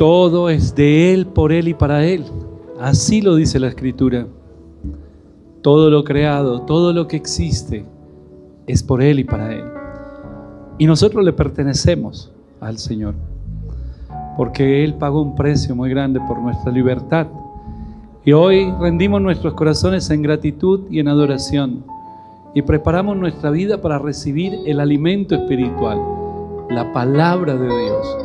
todo es de Él, por Él y para Él. Así lo dice la Escritura. Todo lo creado, todo lo que existe, es por Él y para Él. Y nosotros le pertenecemos al Señor, porque Él pagó un precio muy grande por nuestra libertad. Y hoy rendimos nuestros corazones en gratitud y en adoración, y preparamos nuestra vida para recibir el alimento espiritual, la palabra de Dios,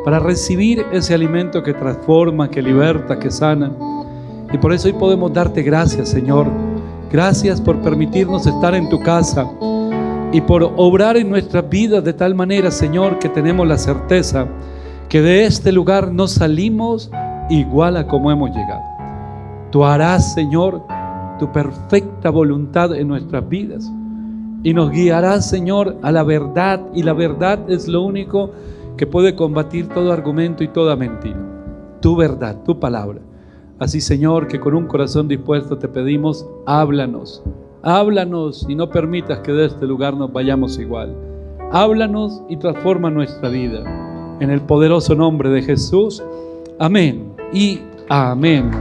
para recibir ese alimento que transforma, que liberta, que sana. Y por eso hoy podemos darte gracias, Señor. Gracias por permitirnos estar en tu casa y por obrar en nuestras vidas de tal manera, Señor, que tenemos la certeza que de este lugar no salimos igual a como hemos llegado. Tú harás, Señor, tu perfecta voluntad en nuestras vidas y nos guiarás, Señor, a la verdad, y la verdad es lo único que puede combatir todo argumento y toda mentira. Tu verdad, tu palabra. Así, Señor, que con un corazón dispuesto te pedimos, háblanos y no permitas que de este lugar nos vayamos igual. Háblanos y transforma nuestra vida. En el poderoso nombre de Jesús. Amén y amén.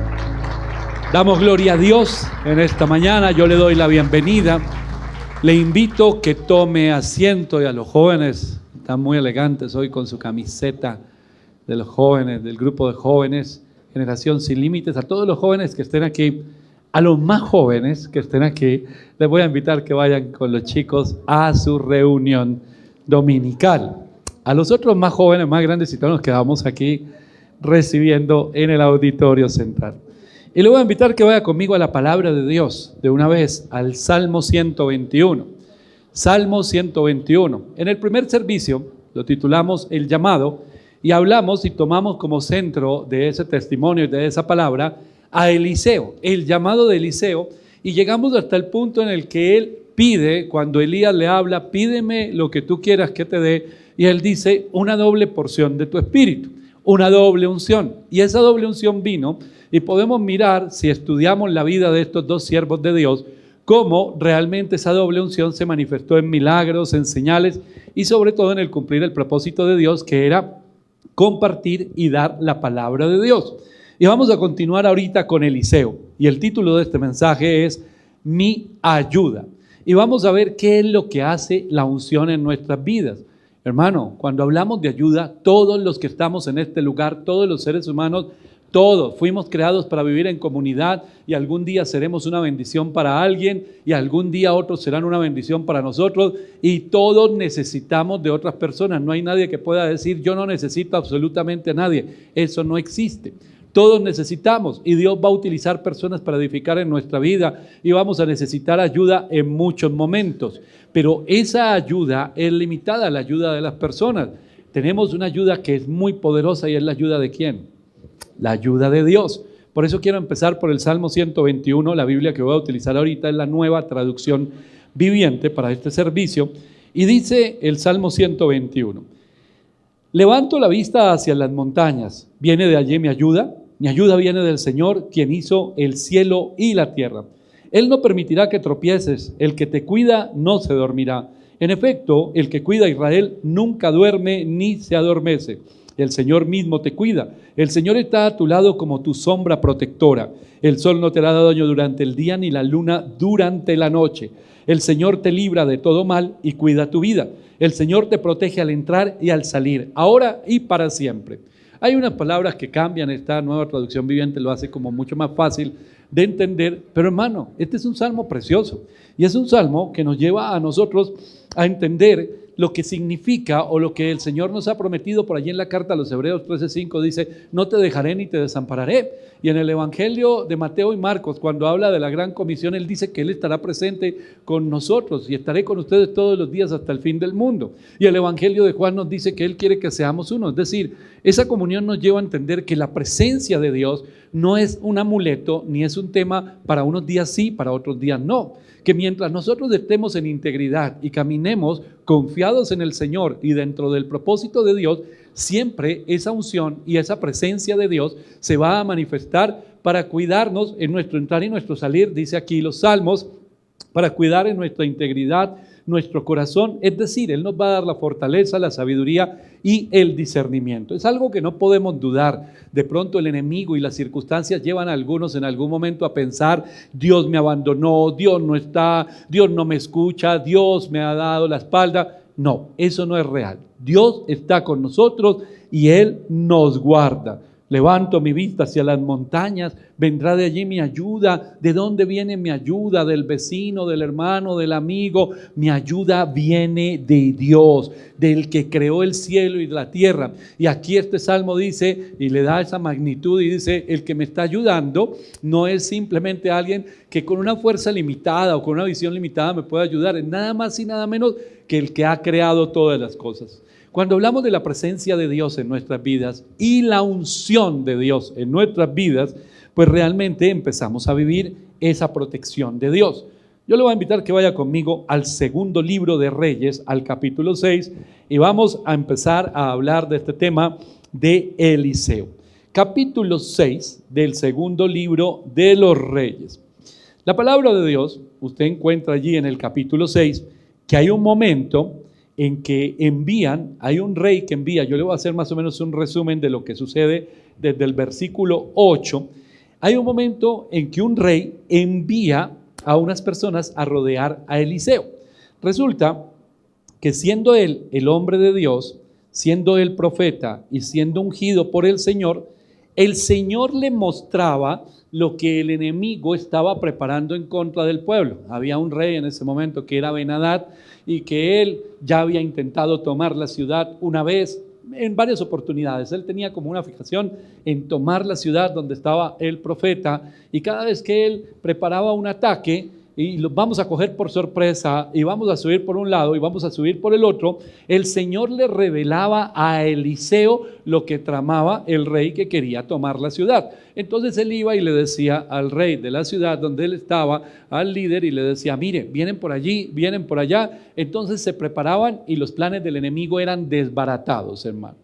Damos gloria a Dios en esta mañana. Yo le doy la bienvenida. Le invito que tome asiento, y a los jóvenes, están muy elegantes hoy con su camiseta de los jóvenes, del grupo de jóvenes, Generación Sin Límites. A todos los jóvenes que estén aquí, a los más jóvenes que estén aquí, les voy a invitar que vayan con los chicos a su reunión dominical. A los otros más jóvenes, más grandes, y todos nos quedamos aquí recibiendo en el auditorio central. Y le voy a invitar que vaya conmigo a la palabra de Dios, de una vez, al Salmo 121. Salmo 121. En el primer servicio lo titulamos El Llamado, y hablamos y tomamos como centro de ese testimonio y de esa palabra a Eliseo, el llamado de Eliseo, y llegamos hasta el punto en el que él pide, cuando Elías le habla, pídeme lo que tú quieras que te dé, y él dice, una doble porción de tu espíritu, una doble unción. Y esa doble unción vino, y podemos mirar, si estudiamos la vida de estos dos siervos de Dios, cómo realmente esa doble unción se manifestó en milagros, en señales, y sobre todo en el cumplir el propósito de Dios, que era compartir y dar la palabra de Dios. Y vamos a continuar ahorita con Eliseo, y el título de este mensaje es Mi ayuda. Y vamos a ver qué es lo que hace la unción en nuestras vidas. Hermano, cuando hablamos de ayuda, todos los que estamos en este lugar, todos los seres humanos, todos fuimos creados para vivir en comunidad, y algún día seremos una bendición para alguien, y algún día otros serán una bendición para nosotros, y todos necesitamos de otras personas. No hay nadie que pueda decir yo no necesito absolutamente a nadie. Eso no existe. Todos necesitamos, y Dios va a utilizar personas para edificar en nuestra vida, y vamos a necesitar ayuda en muchos momentos, pero esa ayuda es limitada a la ayuda de las personas. Tenemos una ayuda que es muy poderosa, y es la ayuda de ¿quién? La ayuda de Dios. Por eso quiero empezar por el Salmo 121, la Biblia que voy a utilizar ahorita es la Nueva Traducción Viviente para este servicio, y dice el Salmo 121, levanto la vista hacia las montañas, ¿viene de allí mi ayuda? Mi ayuda viene del Señor, quien hizo el cielo y la tierra. Él no permitirá que tropieces, el que te cuida no se dormirá. En efecto, el que cuida a Israel nunca duerme ni se adormece. El Señor mismo te cuida. El Señor está a tu lado como tu sombra protectora. El sol no te hará daño durante el día, ni la luna durante la noche. El Señor te libra de todo mal y cuida tu vida. El Señor te protege al entrar y al salir, ahora y para siempre. Hay unas palabras que cambian, esta Nueva Traducción Viviente lo hace como mucho más fácil de entender, pero hermano, este es un salmo precioso, y es un salmo que nos lleva a nosotros a entender lo que significa o lo que el Señor nos ha prometido. Por allí en la carta a los Hebreos 13:5 dice, no te dejaré ni te desampararé. Y en el Evangelio de Mateo y Marcos, cuando habla de la gran comisión, Él dice que Él estará presente con nosotros, y estaré con ustedes todos los días hasta el fin del mundo. Y el Evangelio de Juan nos dice que Él quiere que seamos uno. Es decir, esa comunión nos lleva a entender que la presencia de Dios no es un amuleto, ni es un tema para unos días sí, para otros días no. Que mientras nosotros estemos en integridad y caminemos confiados en el Señor y dentro del propósito de Dios, siempre esa unción y esa presencia de Dios se va a manifestar para cuidarnos en nuestro entrar y nuestro salir. Dice aquí los salmos para cuidar en nuestra integridad nuestro corazón, es decir, Él nos va a dar la fortaleza, la sabiduría y el discernimiento. Es algo que no podemos dudar. De pronto el enemigo y las circunstancias llevan a algunos en algún momento a pensar: Dios me abandonó, Dios no está, Dios no me escucha, Dios me ha dado la espalda. No, eso no es real. Dios está con nosotros y Él nos guarda. Levanto mi vista hacia las montañas, vendrá de allí mi ayuda. ¿De dónde viene mi ayuda? Del vecino, del hermano, del amigo. Mi ayuda viene de Dios, del que creó el cielo y la tierra. Y aquí este salmo dice, y le da esa magnitud, y dice: el que me está ayudando no es simplemente alguien que con una fuerza limitada o con una visión limitada me puede ayudar. Es nada más y nada menos que el que ha creado todas las cosas. Cuando hablamos de la presencia de Dios en nuestras vidas y la unción de Dios en nuestras vidas, pues realmente empezamos a vivir esa protección de Dios. Yo le voy a invitar que vaya conmigo al segundo libro de Reyes, al capítulo 6, y vamos a empezar a hablar de este tema de Eliseo. Capítulo 6 del segundo libro de los Reyes. La palabra de Dios, usted encuentra allí en el capítulo 6, que hay un momento en que hay un rey que envía. Yo le voy a hacer más o menos un resumen de lo que sucede desde el versículo 8. Hay un momento en que un rey envía a unas personas a rodear a Eliseo. Resulta que siendo él el hombre de Dios, siendo él profeta y siendo ungido por el Señor le mostraba lo que el enemigo estaba preparando en contra del pueblo. Había un rey en ese momento que era Ben-Hadad, y que él ya había intentado tomar la ciudad una vez, en varias oportunidades. Él tenía como una fijación en tomar la ciudad donde estaba el profeta, y cada vez que él preparaba un ataque, y los vamos a coger por sorpresa, y vamos a subir por un lado y vamos a subir por el otro, el Señor le revelaba a Eliseo lo que tramaba el rey que quería tomar la ciudad. Entonces él iba y le decía al rey de la ciudad donde él estaba, al líder, y le decía: mire, vienen por allí, vienen por allá. Entonces se preparaban y los planes del enemigo eran desbaratados, hermano.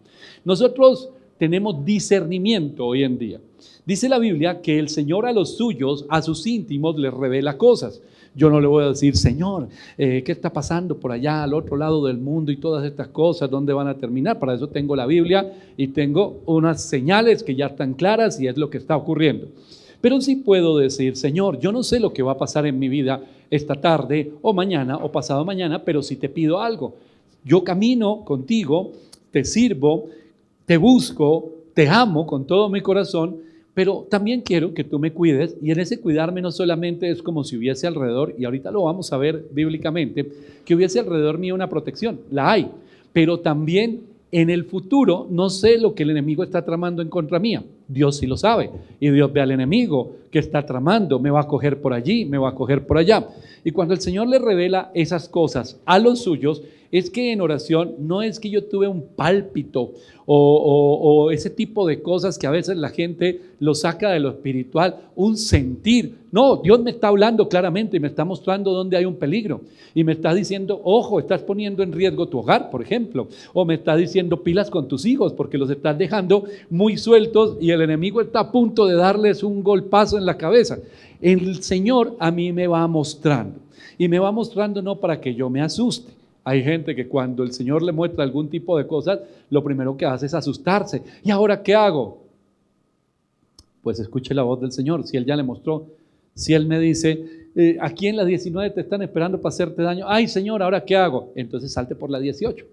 Nosotros tenemos discernimiento hoy en día. Dice la Biblia que el Señor a los suyos, a sus íntimos, les revela cosas. Yo no le voy a decir: Señor, ¿qué está pasando por allá al otro lado del mundo y todas estas cosas? ¿Dónde van a terminar? Para eso tengo la Biblia y tengo unas señales que ya están claras y es lo que está ocurriendo. Pero sí puedo decir: Señor, yo no sé lo que va a pasar en mi vida esta tarde o mañana o pasado mañana, pero sí te pido algo. Yo camino contigo, te sirvo, te busco, te amo con todo mi corazón, pero también quiero que tú me cuides. Y en ese cuidarme no solamente es como si hubiese alrededor, y ahorita lo vamos a ver bíblicamente, que hubiese alrededor mío una protección, la hay, pero también en el futuro no sé lo que el enemigo está tramando en contra mía. Dios sí lo sabe, y Dios ve al enemigo que está tramando: me va a coger por allí, me va a coger por allá. Y cuando el Señor le revela esas cosas a los suyos, es que en oración no es que yo tuve un pálpito o ese tipo de cosas que a veces la gente lo saca de lo espiritual, un sentir. No, Dios me está hablando claramente y me está mostrando dónde hay un peligro, y me está diciendo: ojo, estás poniendo en riesgo tu hogar, por ejemplo, o me está diciendo: pilas con tus hijos porque los estás dejando muy sueltos y el enemigo está a punto de darles un golpazo en la cabeza. El Señor a mí me va mostrando, y me va mostrando no para que yo me asuste. Hay gente que cuando el Señor le muestra algún tipo de cosas, lo primero que hace es asustarse. ¿Y ahora qué hago? Pues escuche la voz del Señor. Si Él ya le mostró, si Él me dice: aquí en la 19 te están esperando para hacerte daño. Ay, Señor, ¿ahora qué hago? Entonces salte por la 18.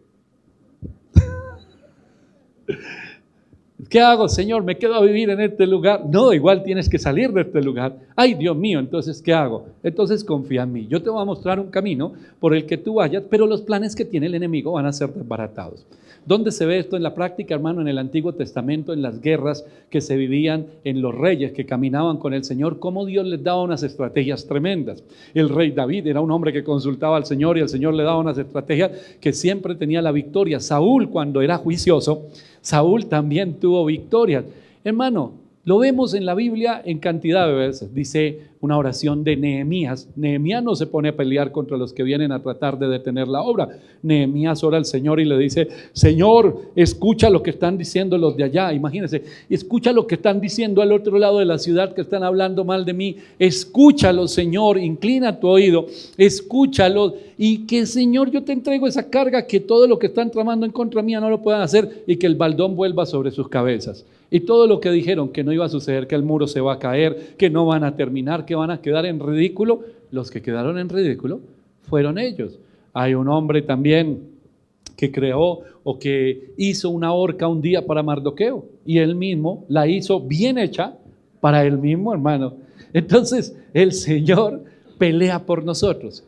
¿Qué hago, Señor? ¿Me quedo a vivir en este lugar? No, igual tienes que salir de este lugar. Ay, Dios mío, entonces, ¿qué hago? Entonces confía en mí. Yo te voy a mostrar un camino por el que tú vayas, pero los planes que tiene el enemigo van a ser desbaratados. ¿Dónde se ve esto en la práctica, hermano? En el Antiguo Testamento, en las guerras que se vivían, en los reyes que caminaban con el Señor, cómo Dios les daba unas estrategias tremendas. El rey David era un hombre que consultaba al Señor y el Señor le daba unas estrategias que siempre tenía la victoria. Saúl, cuando era juicioso, Saúl también tuvo victorias. Hermano, lo vemos en la Biblia en cantidad de veces. Dice: una oración de Nehemías. Nehemías no se pone a pelear contra los que vienen a tratar de detener la obra. Nehemías ora al Señor y le dice: Señor, escucha lo que están diciendo los de allá. Imagínense, escucha lo que están diciendo al otro lado de la ciudad, que están hablando mal de mí. Escúchalo, Señor, inclina tu oído, escúchalo, y que, Señor, yo te entrego esa carga, que todo lo que están tramando en contra mía no lo puedan hacer, y que el baldón vuelva sobre sus cabezas. Y todo lo que dijeron que no iba a suceder, que el muro se va a caer, que no van a terminar, que van a quedar en ridículo, los que quedaron en ridículo fueron ellos. Hay un hombre también que creó o que hizo una horca un día para Mardoqueo, y él mismo la hizo bien hecha para él mismo, hermano. Entonces el Señor pelea por nosotros,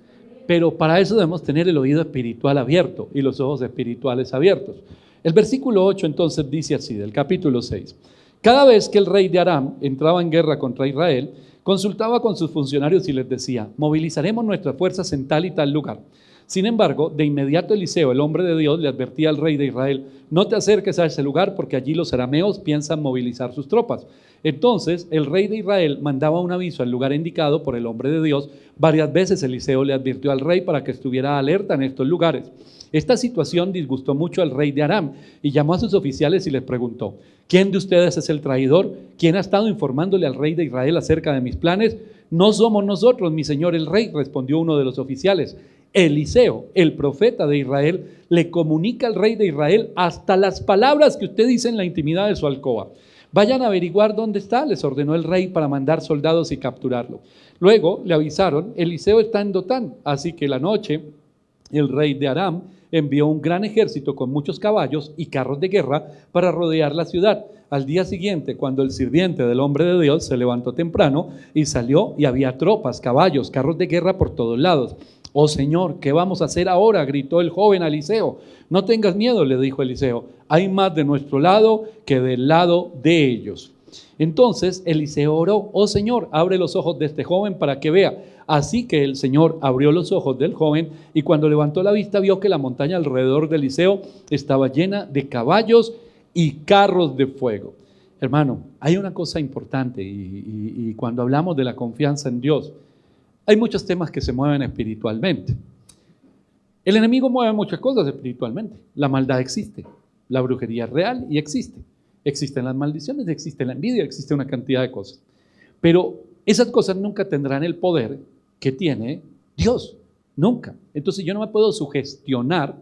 pero para eso debemos tener el oído espiritual abierto y los ojos espirituales abiertos. El versículo 8 entonces dice así, del capítulo 6: cada vez que el rey de Aram entraba en guerra contra Israel, consultaba con sus funcionarios y les decía: movilizaremos nuestras fuerzas en tal y tal lugar. Sin embargo, de inmediato Eliseo, el hombre de Dios, le advertía al rey de Israel: no te acerques a ese lugar, porque allí los arameos piensan movilizar sus tropas. Entonces el rey de Israel mandaba un aviso al lugar indicado por el hombre de Dios. Varias veces Eliseo le advirtió al rey para que estuviera alerta en estos lugares. Esta situación disgustó mucho al rey de Aram y llamó a sus oficiales y les preguntó: ¿quién de ustedes es el traidor? ¿Quién ha estado informándole al rey de Israel acerca de mis planes? No somos nosotros, mi señor el rey, respondió uno de los oficiales. Eliseo, el profeta de Israel, le comunica al rey de Israel hasta las palabras que usted dice en la intimidad de su alcoba. Vayan a averiguar dónde está, les ordenó el rey, para mandar soldados y capturarlo. Luego le avisaron: Eliseo está en Dotán. Así que la noche el rey de Aram envió un gran ejército con muchos caballos y carros de guerra para rodear la ciudad. Al día siguiente, cuando el sirviente del hombre de Dios se levantó temprano y salió, y había tropas, caballos, carros de guerra por todos lados. Oh Señor, ¿qué vamos a hacer ahora?, gritó el joven a Eliseo. No tengas miedo, le dijo Eliseo, hay más de nuestro lado que del lado de ellos. Entonces Eliseo oró: oh Señor, abre los ojos de este joven para que vea. Así que el Señor abrió los ojos del joven, y cuando levantó la vista vio que la montaña alrededor de Eliseo estaba llena de caballos y carros de fuego. Hermano, hay una cosa importante, y cuando hablamos de la confianza en Dios, hay muchos temas que se mueven espiritualmente. El enemigo mueve muchas cosas espiritualmente. La maldad existe, la brujería es real y existe. Existen las maldiciones, existe la envidia, existe una cantidad de cosas. Pero esas cosas nunca tendrán el poder que tiene Dios, nunca. Entonces yo no me puedo sugestionar,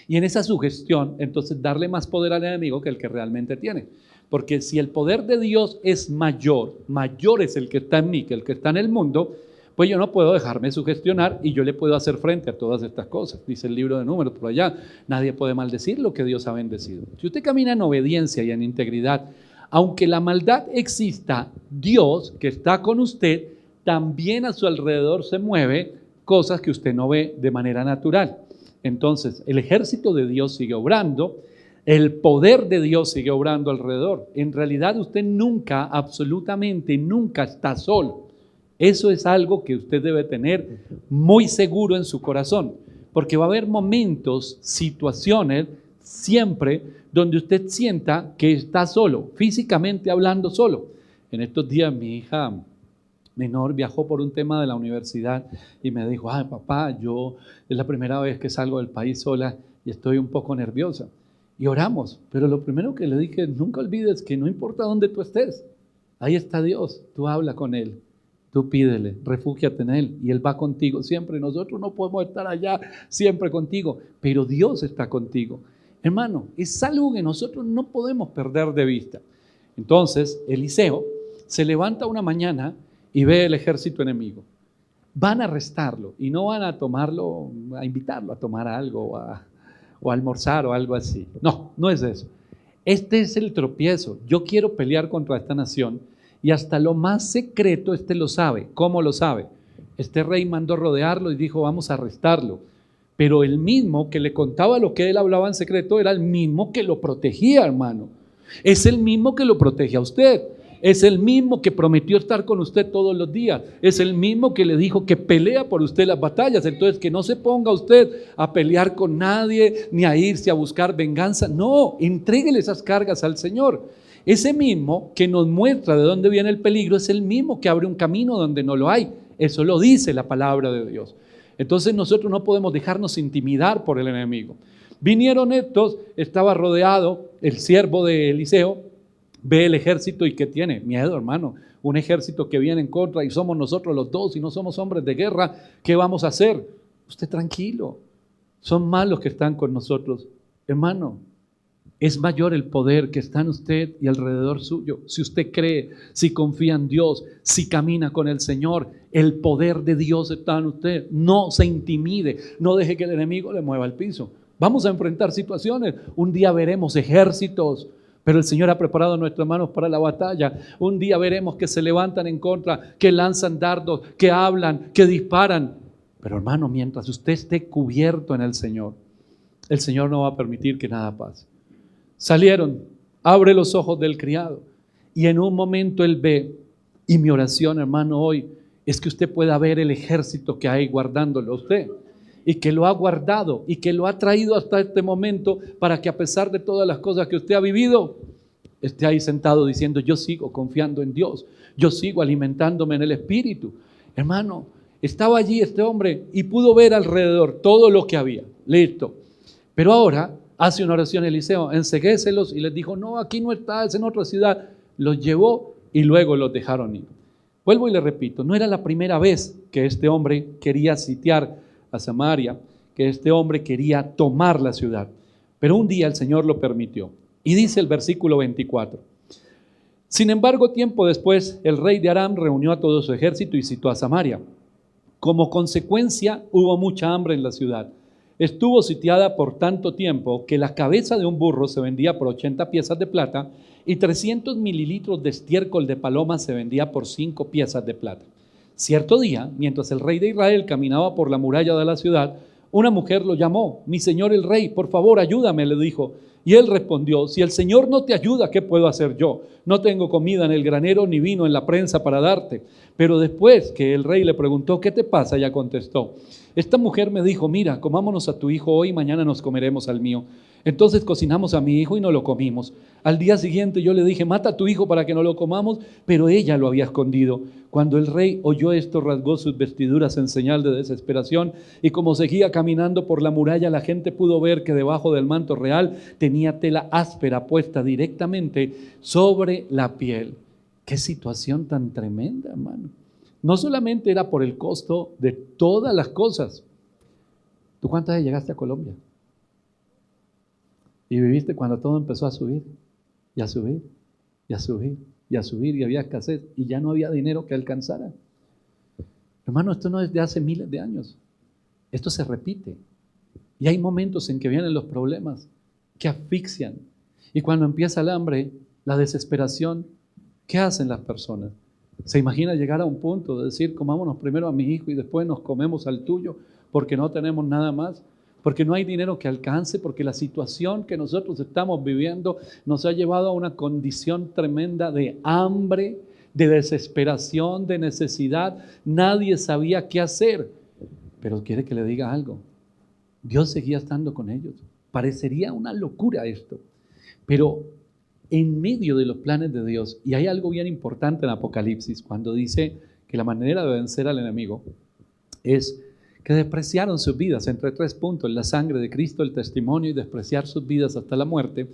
y en esa sugestión entonces darle más poder al enemigo que el que realmente tiene. Porque si el poder de Dios es mayor, mayor es el que está en mí que el que está en el mundo, pues yo no puedo dejarme sugestionar, y yo le puedo hacer frente a todas estas cosas. Dice el libro de Números por allá: nadie puede maldecir lo que Dios ha bendecido. Si usted camina en obediencia y en integridad, aunque la maldad exista, Dios, que está con usted, también a su alrededor se mueve cosas que usted no ve de manera natural. Entonces el ejército de Dios sigue obrando, el poder de Dios sigue obrando alrededor. En realidad usted nunca, absolutamente nunca está solo. Eso es algo que usted debe tener muy seguro en su corazón, porque va a haber momentos, situaciones, siempre donde usted sienta que está solo, físicamente hablando solo. En estos días mi hija menor viajó por un tema de la universidad y me dijo: ay papá, es la primera vez que salgo del país sola y estoy un poco nerviosa. Y oramos, pero lo primero que le dije: nunca olvides que no importa dónde tú estés, ahí está Dios, tú habla con Él. Tú pídele, refúgiate en Él y Él va contigo siempre. Nosotros no podemos estar allá siempre contigo, pero Dios está contigo. Hermano, es algo que nosotros no podemos perder de vista. Entonces Eliseo se levanta una mañana y ve el ejército enemigo. Van a arrestarlo y no van a tomarlo, a invitarlo a tomar algo o a almorzar o algo así. No, no es eso. Este es el tropiezo. Yo quiero pelear contra esta nación. Y hasta lo más secreto lo sabe. ¿Cómo lo sabe? Este rey mandó rodearlo y dijo: vamos a arrestarlo. Pero el mismo que le contaba lo que él hablaba en secreto era el mismo que lo protegía, hermano. Es el mismo que lo protege a usted. Es el mismo que prometió estar con usted todos los días. Es el mismo que le dijo que pelea por usted las batallas. Entonces, que no se ponga usted a pelear con nadie, ni a irse a buscar venganza. No, entréguele esas cargas al Señor. Ese mismo que nos muestra de dónde viene el peligro es el mismo que abre un camino donde no lo hay. Eso lo dice la palabra de Dios. Entonces nosotros no podemos dejarnos intimidar por el enemigo. Vinieron estos, estaba rodeado el siervo de Eliseo, ve el ejército y ¿qué tiene? Miedo, hermano. Un ejército que viene en contra y somos nosotros los dos y no somos hombres de guerra. ¿Qué vamos a hacer? Usted tranquilo. Son más los que están con nosotros. Hermano, es mayor el poder que está en usted y alrededor suyo. Si usted cree, si confía en Dios, si camina con el Señor, el poder de Dios está en usted. No se intimide, no deje que el enemigo le mueva el piso. Vamos a enfrentar situaciones. Un día veremos ejércitos, pero el Señor ha preparado nuestras manos para la batalla. Un día veremos que se levantan en contra, que lanzan dardos, que hablan, que disparan. Pero hermano, mientras usted esté cubierto en el Señor no va a permitir que nada pase. Salieron, abre los ojos del criado y en un momento él ve, y mi oración, hermano, hoy es que usted pueda ver el ejército que hay guardándolo a usted y que lo ha guardado y que lo ha traído hasta este momento para que a pesar de todas las cosas que usted ha vivido, esté ahí sentado diciendo: yo sigo confiando en Dios, yo sigo alimentándome en el Espíritu. Hermano, estaba allí este hombre y pudo ver alrededor todo lo que había, listo, pero ahora hace una oración Eliseo: enceguéselos, y les dijo: no, aquí no está, es en otra ciudad. Los llevó y luego los dejaron ir. Vuelvo y le repito, no era la primera vez que este hombre quería sitiar a Samaria, que este hombre quería tomar la ciudad, pero un día el Señor lo permitió. Y dice el versículo 24: sin embargo, tiempo después, el rey de Aram reunió a todo su ejército y sitió a Samaria. Como consecuencia, hubo mucha hambre en la ciudad. Estuvo sitiada por tanto tiempo que la cabeza de un burro se vendía por 80 piezas de plata y 300 mililitros de estiércol de paloma se vendía por 5 piezas de plata. Cierto día, mientras el rey de Israel caminaba por la muralla de la ciudad, una mujer lo llamó: mi señor el rey, por favor ayúdame, le dijo. Y él respondió: si el Señor no te ayuda, ¿qué puedo hacer yo? No tengo comida en el granero ni vino en la prensa para darte. Pero después que el rey le preguntó: ¿qué te pasa?, ella contestó: esta mujer me dijo: mira, comámonos a tu hijo hoy y mañana nos comeremos al mío. Entonces cocinamos a mi hijo y no lo comimos. Al día siguiente yo le dije: mata a tu hijo para que no lo comamos, pero ella lo había escondido. Cuando el rey oyó esto, rasgó sus vestiduras en señal de desesperación, y como seguía caminando por la muralla, la gente pudo ver que debajo del manto real tenía tela áspera puesta directamente sobre la piel. Qué situación tan tremenda, hermano. No solamente era por el costo de todas las cosas. ¿Tú cuántas veces llegaste a Colombia? Y viviste cuando todo empezó a subir, y a subir, y a subir, y a subir, y había escasez, y ya no había dinero que alcanzara. Hermano, esto no es de hace miles de años. Esto se repite. Y hay momentos en que vienen los problemas que asfixian. Y cuando empieza el hambre, la desesperación, ¿qué hacen las personas? ¿Se imagina llegar a un punto de decir: comámonos primero a mi hijo y después nos comemos al tuyo, porque no tenemos nada más? Porque no hay dinero que alcance, porque la situación que nosotros estamos viviendo nos ha llevado a una condición tremenda de hambre, de desesperación, de necesidad. Nadie sabía qué hacer. Pero quiere que le diga algo: Dios seguía estando con ellos. Parecería una locura esto, pero en medio de los planes de Dios, y hay algo bien importante en Apocalipsis, cuando dice que la manera de vencer al enemigo es que despreciaron sus vidas, entre 3 puntos, la sangre de Cristo, el testimonio y despreciar sus vidas hasta la muerte,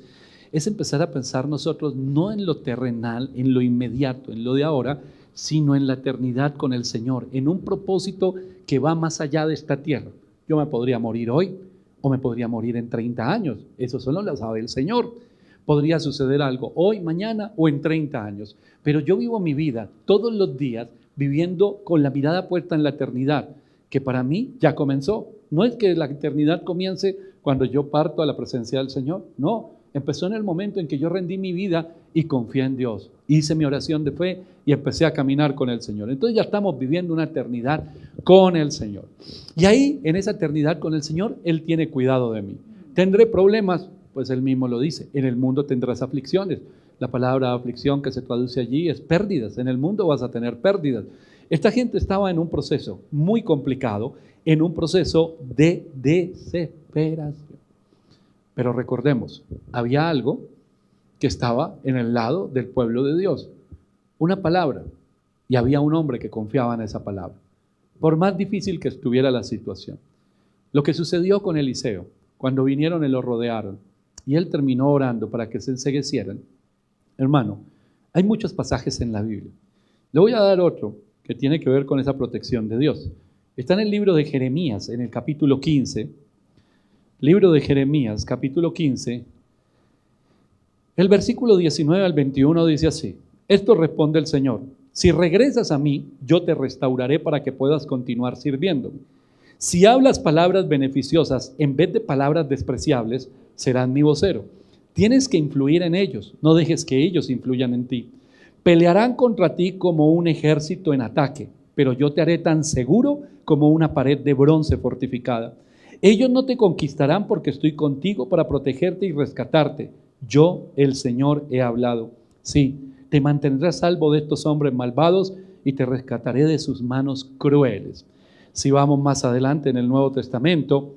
es empezar a pensar nosotros no en lo terrenal, en lo inmediato, en lo de ahora, sino en la eternidad con el Señor, en un propósito que va más allá de esta tierra. Yo me podría morir hoy o me podría morir en 30 años, eso solo lo sabe el Señor. Podría suceder algo hoy, mañana o en 30 años, pero yo vivo mi vida todos los días viviendo con la mirada puesta en la eternidad, que para mí ya comenzó. No es que la eternidad comience cuando yo parto a la presencia del Señor, no, empezó en el momento en que yo rendí mi vida y confié en Dios, hice mi oración de fe y empecé a caminar con el Señor. Entonces ya estamos viviendo una eternidad con el Señor, y ahí en esa eternidad con el Señor Él tiene cuidado de mí. ¿Tendré problemas? Pues Él mismo lo dice: en el mundo tendrás aflicciones. La palabra aflicción que se traduce allí es pérdidas. En el mundo vas a tener pérdidas. Esta gente estaba en un proceso muy complicado, en un proceso de desesperación. Pero recordemos, había algo que estaba en el lado del pueblo de Dios. Una palabra, y había un hombre que confiaba en esa palabra, por más difícil que estuviera la situación. Lo que sucedió con Eliseo, cuando vinieron y lo rodearon, y él terminó orando para que se enceguecieran. Hermano, hay muchos pasajes en la Biblia. Le voy a dar otro que tiene que ver con esa protección de Dios. Está en el libro de Jeremías, en el capítulo 15. Libro de Jeremías, capítulo 15. El versículo 19 al 21 dice así: esto responde el Señor: si regresas a mí, yo te restauraré para que puedas continuar sirviéndome. Si hablas palabras beneficiosas en vez de palabras despreciables, serás mi vocero. Tienes que influir en ellos, no dejes que ellos influyan en ti. Pelearán contra ti como un ejército en ataque, pero yo te haré tan seguro como una pared de bronce fortificada. Ellos no te conquistarán porque estoy contigo para protegerte y rescatarte. Yo, el Señor, he hablado. Sí, te mantendré a salvo de estos hombres malvados y te rescataré de sus manos crueles. Si vamos más adelante en el Nuevo Testamento,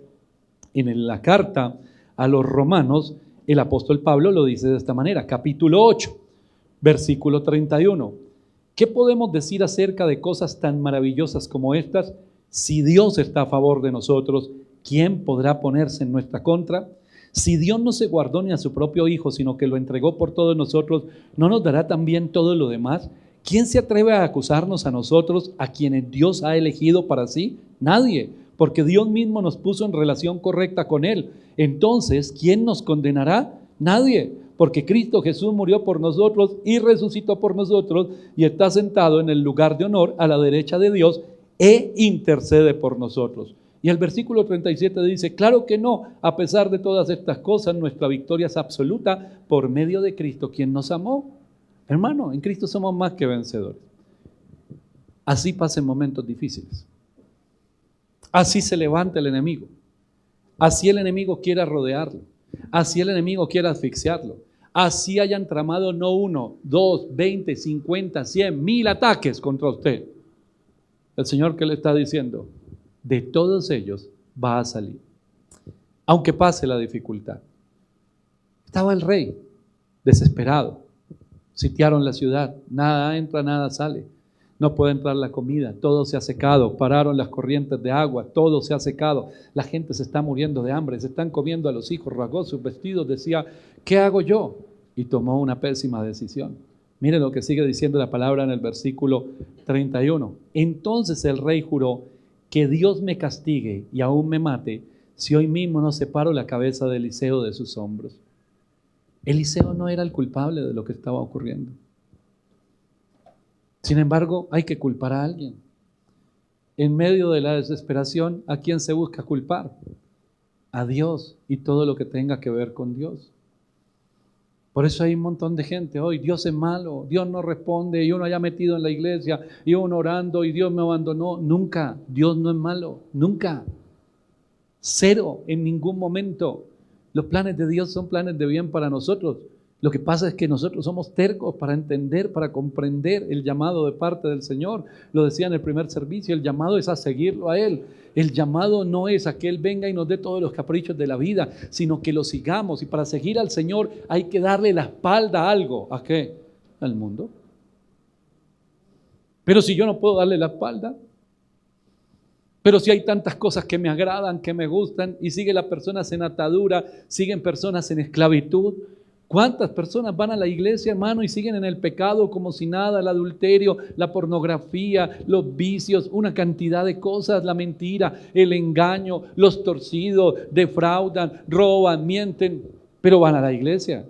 en la carta a los Romanos, el apóstol Pablo lo dice de esta manera, capítulo 8, versículo 31. ¿Qué podemos decir acerca de cosas tan maravillosas como estas? Si Dios está a favor de nosotros, ¿quién podrá ponerse en nuestra contra? Si Dios no se guardó ni a su propio Hijo, sino que lo entregó por todos nosotros, ¿no nos dará también todo lo demás? ¿Quién se atreve a acusarnos a nosotros, a quienes Dios ha elegido para sí? Nadie, porque Dios mismo nos puso en relación correcta con Él. Entonces, ¿quién nos condenará? Nadie, porque Cristo Jesús murió por nosotros y resucitó por nosotros y está sentado en el lugar de honor a la derecha de Dios e intercede por nosotros. Y el versículo 37 dice: claro que no, a pesar de todas estas cosas, nuestra victoria es absoluta por medio de Cristo, quien nos amó. Hermano, en Cristo somos más que vencedores. Así pasen momentos difíciles. Así se levanta el enemigo. Así el enemigo quiera rodearlo. Así el enemigo quiera asfixiarlo. Así hayan tramado no 1, 2, 20, 50, 100, 1000 ataques contra usted. El Señor, ¿qué le está diciendo? De todos ellos va a salir, aunque pase la dificultad. Estaba el rey desesperado. Sitiaron la ciudad, nada entra, nada sale. No puede entrar la comida, todo se ha secado. Pararon las corrientes de agua, todo se ha secado. La gente se está muriendo de hambre, se están comiendo a los hijos, rasgó sus vestidos, decía: ¿qué hago yo? Y tomó una pésima decisión. Mire lo que sigue diciendo la palabra en el versículo 31. Entonces el rey juró: que Dios me castigue y aún me mate, si hoy mismo no separo la cabeza de Eliseo de sus hombros. Eliseo no era el culpable de lo que estaba ocurriendo. Sin embargo, hay que culpar a alguien. En medio de la desesperación, ¿a quién se busca culpar? A Dios y todo lo que tenga que ver con Dios. Por eso hay un montón de gente hoy: Dios es malo, Dios no responde, y uno allá metido en la iglesia, y uno orando, y Dios me abandonó. Nunca, Dios no es malo, nunca. Cero, en ningún momento. Los planes de Dios son planes de bien para nosotros. Lo que pasa es que nosotros somos tercos para entender, para comprender el llamado de parte del Señor. Lo decía en el primer servicio, el llamado es a seguirlo a Él. El llamado no es a que Él venga y nos dé todos los caprichos de la vida, sino que lo sigamos. Y para seguir al Señor hay que darle la espalda a algo. ¿A qué? Al mundo. Pero si yo no puedo darle la espalda, pero si hay tantas cosas que me agradan, que me gustan, y siguen las personas en atadura, siguen personas en esclavitud. ¿Cuántas personas van a la iglesia, hermano, y siguen en el pecado como si nada? El adulterio, la pornografía, los vicios, una cantidad de cosas, la mentira, el engaño, los torcidos, defraudan, roban, mienten, pero van a la iglesia.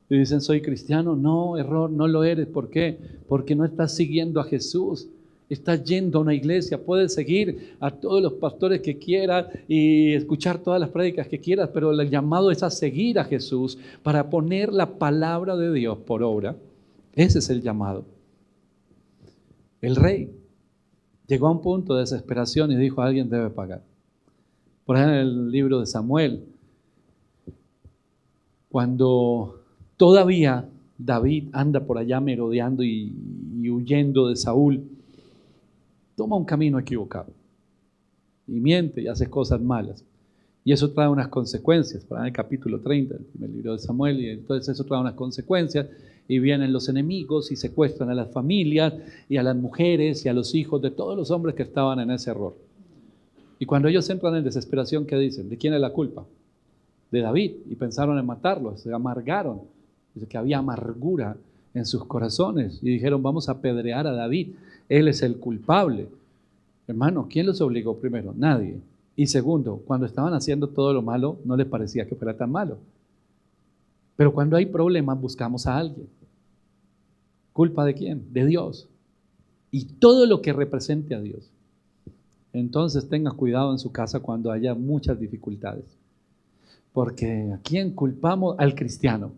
Y dicen: soy cristiano. No, error, no lo eres. ¿Por qué? Porque no estás siguiendo a Jesús. Estás yendo a una iglesia. Puedes seguir a todos los pastores que quieras y escuchar todas las prédicas que quieras, pero el llamado es a seguir a Jesús para poner la palabra de Dios por obra. Ese es el llamado. El rey llegó a un punto de desesperación y dijo: alguien debe pagar. Por ejemplo, en el libro de Samuel, cuando todavía David anda por allá merodeando y huyendo de Saúl, toma un camino equivocado y miente y hace cosas malas. Y eso trae unas consecuencias. Para el capítulo 30 del primer libro de Samuel, y entonces eso trae unas consecuencias, y vienen los enemigos y secuestran a las familias y a las mujeres y a los hijos de todos los hombres que estaban en ese error. Y cuando ellos entran en desesperación, ¿qué dicen? ¿De quién es la culpa? De David. Y pensaron en matarlo, se amargaron. Dice que había amargura en sus corazones y dijeron, vamos a apedrear a David, él es el culpable. Hermano, ¿quién los obligó primero? Nadie. Y segundo, cuando estaban haciendo todo lo malo, no les parecía que fuera tan malo. Pero cuando hay problemas, buscamos a alguien. ¿Culpa de quién? De Dios. Y todo lo que represente a Dios. Entonces tenga cuidado en su casa cuando haya muchas dificultades. Porque ¿a quién culpamos? Al cristiano.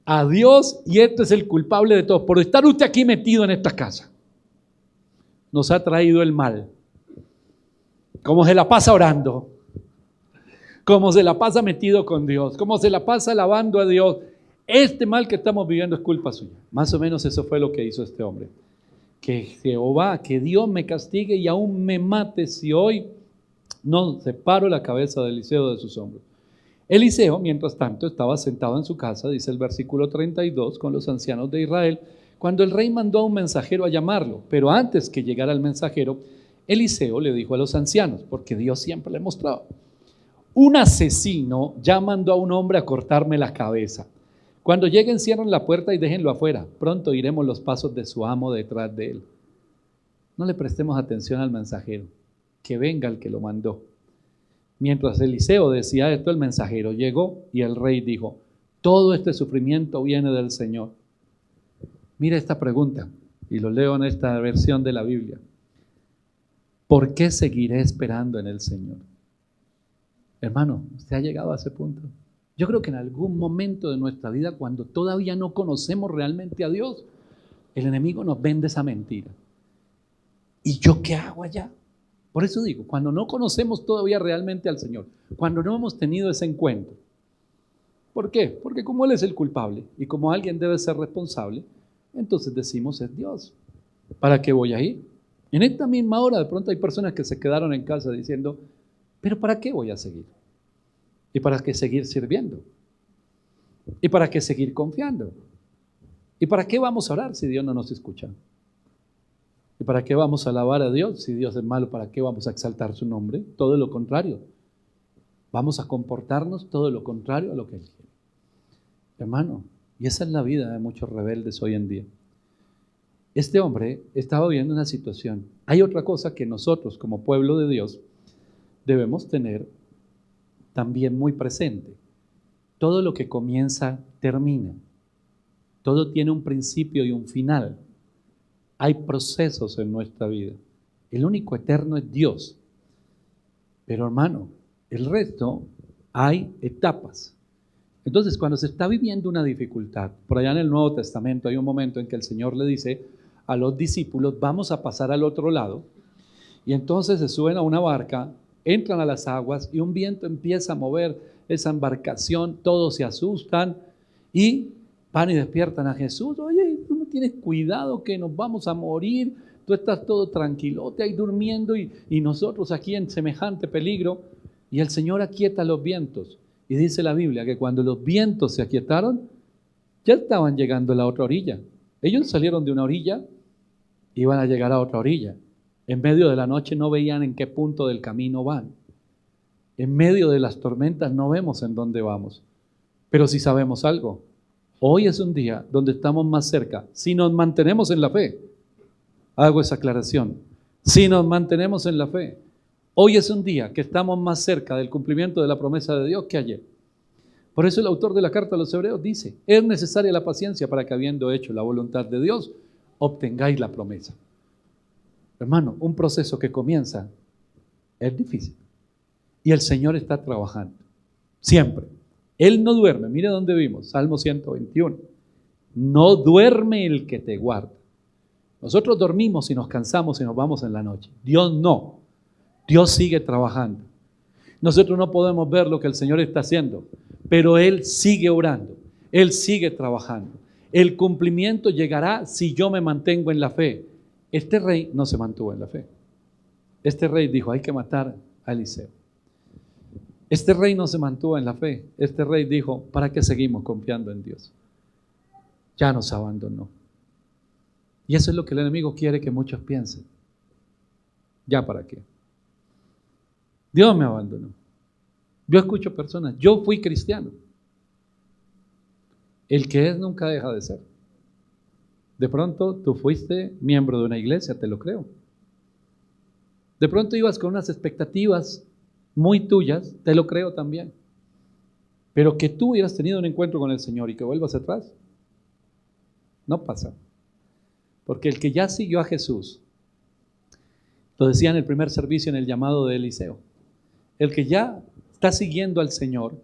A Dios, y este es el culpable de todo. Por estar usted aquí metido en esta casa, nos ha traído el mal. Como se la pasa orando, como se la pasa metido con Dios, como se la pasa alabando a Dios, este mal que estamos viviendo es culpa suya. Más o menos eso fue lo que hizo este hombre. Que Jehová, que Dios me castigue y aún me mate si hoy no separo la cabeza de Eliseo de sus hombros. Eliseo, mientras tanto, estaba sentado en su casa, dice el versículo 32, con los ancianos de Israel, cuando el rey mandó a un mensajero a llamarlo. Pero antes que llegara el mensajero, Eliseo le dijo a los ancianos, porque Dios siempre le mostraba, un asesino ya mandó a un hombre a cortarme la cabeza. Cuando lleguen, cierren la puerta y déjenlo afuera. Pronto oiremos los pasos de su amo detrás de él. No le prestemos atención al mensajero, que venga el que lo mandó. Mientras Eliseo decía esto, el mensajero llegó y el rey dijo, todo este sufrimiento viene del Señor. Mira esta pregunta, y lo leo en esta versión de la Biblia. ¿Por qué seguiré esperando en el Señor? Hermano, ¿usted ha llegado a ese punto? Yo creo que en algún momento de nuestra vida, cuando todavía no conocemos realmente a Dios, el enemigo nos vende esa mentira. ¿Y yo qué hago allá? Por eso digo, cuando no conocemos todavía realmente al Señor, cuando no hemos tenido ese encuentro. ¿Por qué? Porque como Él es el culpable y como alguien debe ser responsable, entonces decimos es Dios. ¿Para qué voy a ir? En esta misma hora de pronto hay personas que se quedaron en casa diciendo, ¿pero para qué voy a seguir? ¿Y para qué seguir sirviendo? ¿Y para qué seguir confiando? ¿Y para qué vamos a orar si Dios no nos escucha? ¿Y para qué vamos a alabar a Dios? Si Dios es malo, ¿para qué vamos a exaltar su nombre? Todo lo contrario. Vamos a comportarnos todo lo contrario a lo que Él quiere. Hermano, y esa es la vida de muchos rebeldes hoy en día. Este hombre estaba viviendo una situación. Hay otra cosa que nosotros como pueblo de Dios debemos tener también muy presente. Todo lo que comienza, termina. Todo tiene un principio y un final. Hay procesos en nuestra vida. El único eterno es Dios. Pero hermano, el resto hay etapas. Entonces, cuando se está viviendo una dificultad, por allá en el Nuevo Testamento hay un momento en que el Señor le dice a los discípulos, vamos a pasar al otro lado. Y entonces se suben a una barca, entran a las aguas y un viento empieza a mover esa embarcación, todos se asustan y van y despiertan a Jesús. Oye, tú no tienes cuidado que nos vamos a morir, tú estás todo tranquilote ahí durmiendo y nosotros aquí en semejante peligro. Y el Señor aquieta los vientos. Y dice la Biblia que cuando los vientos se aquietaron, ya estaban llegando a la otra orilla. Ellos salieron de una orilla, iban a llegar a otra orilla. En medio de la noche no veían en qué punto del camino van. En medio de las tormentas no vemos en dónde vamos. Pero sí sabemos algo. Hoy es un día donde estamos más cerca. Si nos mantenemos en la fe, hago esa aclaración. Si nos mantenemos en la fe, hoy es un día que estamos más cerca del cumplimiento de la promesa de Dios que ayer. Por eso el autor de la carta a los Hebreos dice, es necesaria la paciencia para que habiendo hecho la voluntad de Dios, obtengáis la promesa. Hermano, un proceso que comienza es difícil. Y el Señor está trabajando. Siempre. Él no duerme. Mire dónde vimos. Salmo 121. No duerme el que te guarda. Nosotros dormimos y nos cansamos y nos vamos en la noche. Dios no. Dios sigue trabajando. Nosotros no podemos ver lo que el Señor está haciendo, pero Él sigue orando. Él sigue trabajando. El cumplimiento llegará si yo me mantengo en la fe. Este rey no se mantuvo en la fe. Este rey dijo, hay que matar a Eliseo. Este rey no se mantuvo en la fe. Este rey dijo, ¿para qué seguimos confiando en Dios? Ya nos abandonó. Y eso es lo que el enemigo quiere que muchos piensen. ¿Ya para qué? Dios me abandonó. Yo escucho personas, yo fui cristiano. El que es nunca deja de ser. De pronto tú fuiste miembro de una iglesia, te lo creo. De pronto ibas con unas expectativas muy tuyas, te lo creo también. Pero que tú hubieras tenido un encuentro con el Señor y que vuelvas atrás, no pasa. Porque el que ya siguió a Jesús, lo decía en el primer servicio en el llamado de Eliseo, el que ya está siguiendo al Señor,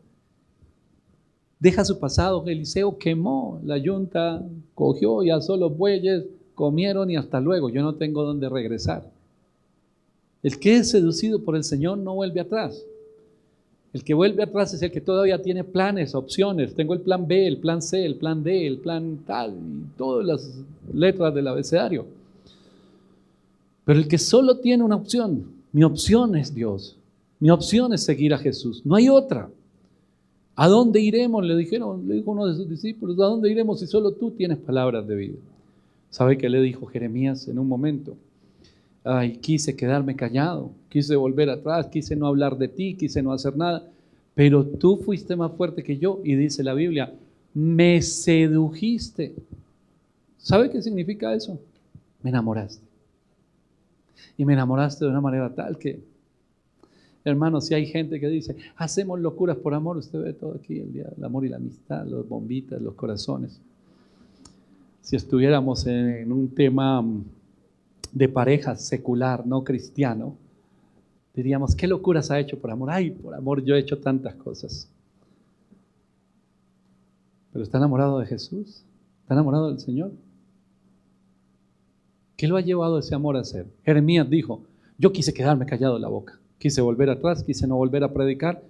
deja su pasado. Eliseo quemó la yunta, cogió y asó los bueyes, comieron y hasta luego, yo no tengo dónde regresar. El que es seducido por el Señor no vuelve atrás. El que vuelve atrás es el que todavía tiene planes, opciones. Tengo el plan B, el plan C, el plan D, el plan tal, y todas las letras del abecedario. Pero el que solo tiene una opción, mi opción es Dios. Mi opción es seguir a Jesús. No hay otra. ¿A dónde iremos? Le dijo uno de sus discípulos, ¿a dónde iremos si solo tú tienes palabras de vida? ¿Sabe qué le dijo Jeremías en un momento? Ay, quise quedarme callado, quise volver atrás, quise no hablar de ti, quise no hacer nada, pero tú fuiste más fuerte que yo, y dice la Biblia, me sedujiste. ¿Sabe qué significa eso? Me enamoraste. Y me enamoraste de una manera tal que, hermano, si hay gente que dice, hacemos locuras por amor, usted ve todo aquí, el día del amor y la amistad, los bombitas, los corazones. Si estuviéramos en un tema de pareja secular, no cristiano, diríamos, ¿qué locuras ha hecho por amor? Ay, por amor yo he hecho tantas cosas. Pero ¿está enamorado de Jesús? ¿Está enamorado del Señor? ¿Qué lo ha llevado ese amor a hacer? Jeremías dijo, yo quise quedarme callado en la boca, quise volver atrás, quise no volver a predicar,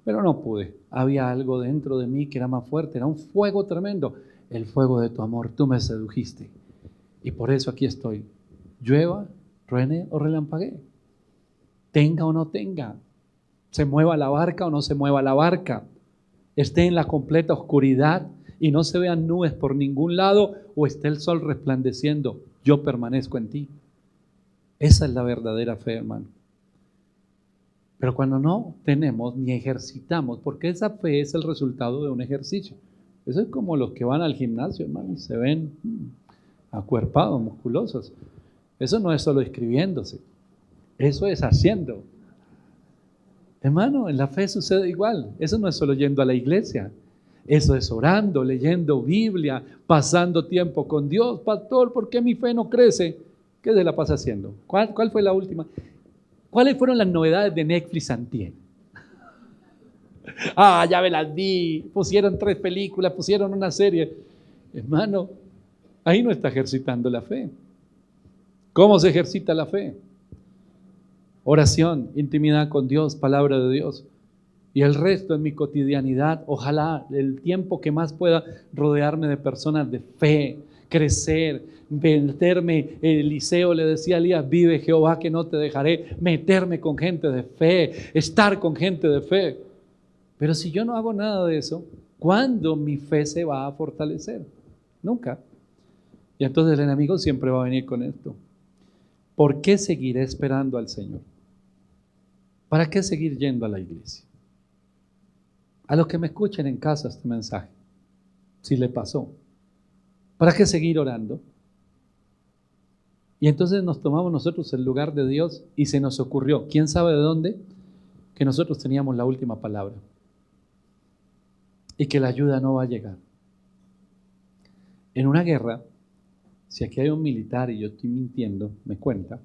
pero no pude. Había algo dentro de mí que era más fuerte, era un fuego tremendo, el fuego de tu amor, tú me sedujiste. Y por eso aquí estoy. Llueva, truene o relampaguee, tenga o no tenga, se mueva la barca o no se mueva la barca, esté en la completa oscuridad y no se vean nubes por ningún lado o esté el sol resplandeciendo, yo permanezco en ti. Esa es la verdadera fe, hermano. Pero cuando no tenemos ni ejercitamos, porque esa fe es el resultado de un ejercicio. Eso es como los que van al gimnasio, hermano, se ven acuerpados, musculosos. Eso no es solo escribiéndose, eso es haciendo. Hermano, en la fe sucede igual. Eso no es solo yendo a la iglesia, eso es orando, leyendo Biblia, pasando tiempo con Dios. Pastor, ¿por qué mi fe no crece? ¿Qué se la pasa haciendo? ¿Cuál fue la última? ¿Cuáles fueron las novedades de Netflix antier? Ya me las vi, pusieron 3 películas, pusieron una serie. Hermano, ahí no está ejercitando la fe. ¿Cómo se ejercita la fe? Oración, intimidad con Dios, palabra de Dios. Y el resto en mi cotidianidad, ojalá el tiempo que más pueda rodearme de personas de fe, crecer, meterme. Eliseo le decía a Elías, vive Jehová que no te dejaré, meterme con gente de fe, estar con gente de fe. Pero si yo no hago nada de eso, ¿cuándo mi fe se va a fortalecer? Nunca. Y entonces el enemigo siempre va a venir con esto. ¿Por qué seguiré esperando al Señor? ¿Para qué seguir yendo a la iglesia? A los que me escuchen en casa este mensaje, si le pasó, ¿para qué seguir orando? Y entonces nos tomamos nosotros el lugar de Dios y se nos ocurrió, ¿quién sabe de dónde? Que nosotros teníamos la última palabra y que la ayuda no va a llegar. En una guerra, si aquí hay un militar y yo estoy mintiendo, me cuenta.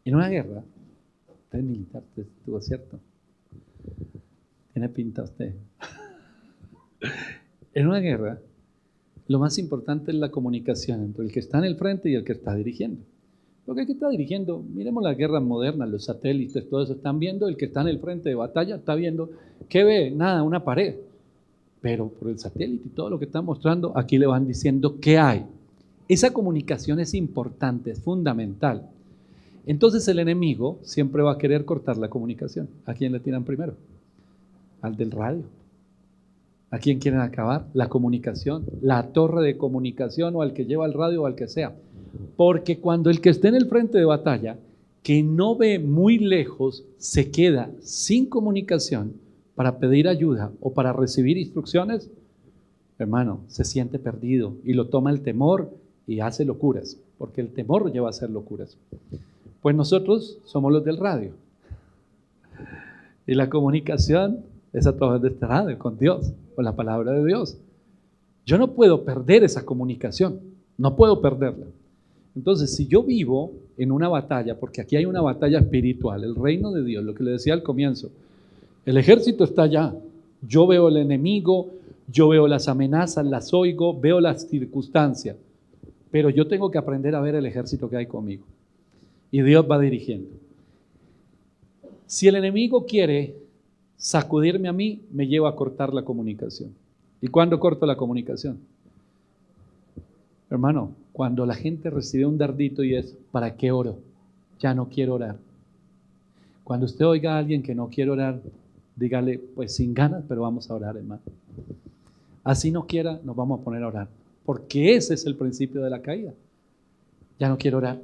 En una guerra, usted es militar, usted estuvo cierto. Tiene pinta usted. En una guerra, lo más importante es la comunicación entre el que está en el frente y el que está dirigiendo. Porque el que está dirigiendo, miremos las guerras modernas, los satélites, todo eso, están viendo, el que está en el frente de batalla está viendo, ¿qué ve? Nada, una pared. Pero por el satélite y todo lo que está mostrando, aquí le van diciendo qué hay. Esa comunicación es importante, es fundamental. Entonces el enemigo siempre va a querer cortar la comunicación. ¿A quién le tiran primero? Al del radio. ¿A quién quieren acabar? La comunicación, la torre de comunicación, o al que lleva el radio o al que sea. Porque cuando el que esté en el frente de batalla, que no ve muy lejos, se queda sin comunicación para pedir ayuda o para recibir instrucciones, hermano, se siente perdido y lo toma el temor y hace locuras, porque el temor lo lleva a hacer locuras. Pues nosotros somos los del radio. Y la comunicación es a través de este radio con Dios, con la palabra de Dios. Yo no puedo perder esa comunicación, no puedo perderla. Entonces, si yo vivo en una batalla, porque aquí hay una batalla espiritual, el reino de Dios, lo que le decía al comienzo, el ejército está allá, yo veo el enemigo, yo veo las amenazas, las oigo, veo las circunstancias, pero yo tengo que aprender a ver el ejército que hay conmigo. Y Dios va dirigiendo. Si el enemigo quiere sacudirme a mí, me lleva a cortar la comunicación. ¿Y cuándo corto la comunicación? Hermano, cuando la gente recibe un dardito y es, ¿para qué oro? Ya no quiero orar. Cuando usted oiga a alguien que no quiere orar, dígale, pues sin ganas, pero vamos a orar, hermano. Así no quiera, nos vamos a poner a orar. Porque ese es el principio de la caída. Ya no quiero orar.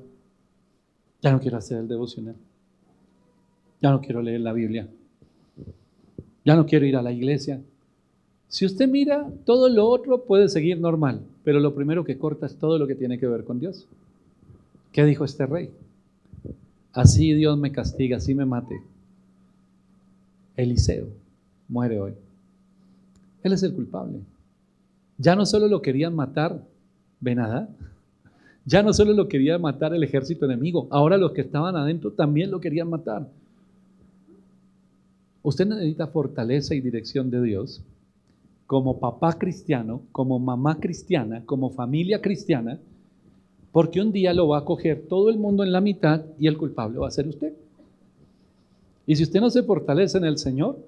Ya no quiero hacer el devocional. Ya no quiero leer la Biblia. Ya no quiero ir a la iglesia. Si usted mira, todo lo otro puede seguir normal, pero lo primero que corta es todo lo que tiene que ver con Dios. ¿Qué dijo este rey? Así Dios me castiga, así me mate. Eliseo muere hoy. Él es el culpable. Ya no solo lo querían matar Ben-Hadad, ya no solo lo quería matar el ejército enemigo, ahora los que estaban adentro también lo querían matar. Usted necesita fortaleza y dirección de Dios como papá cristiano, como mamá cristiana, como familia cristiana, porque un día lo va a coger todo el mundo en la mitad y el culpable va a ser usted. Y si usted no se fortalece en el Señor,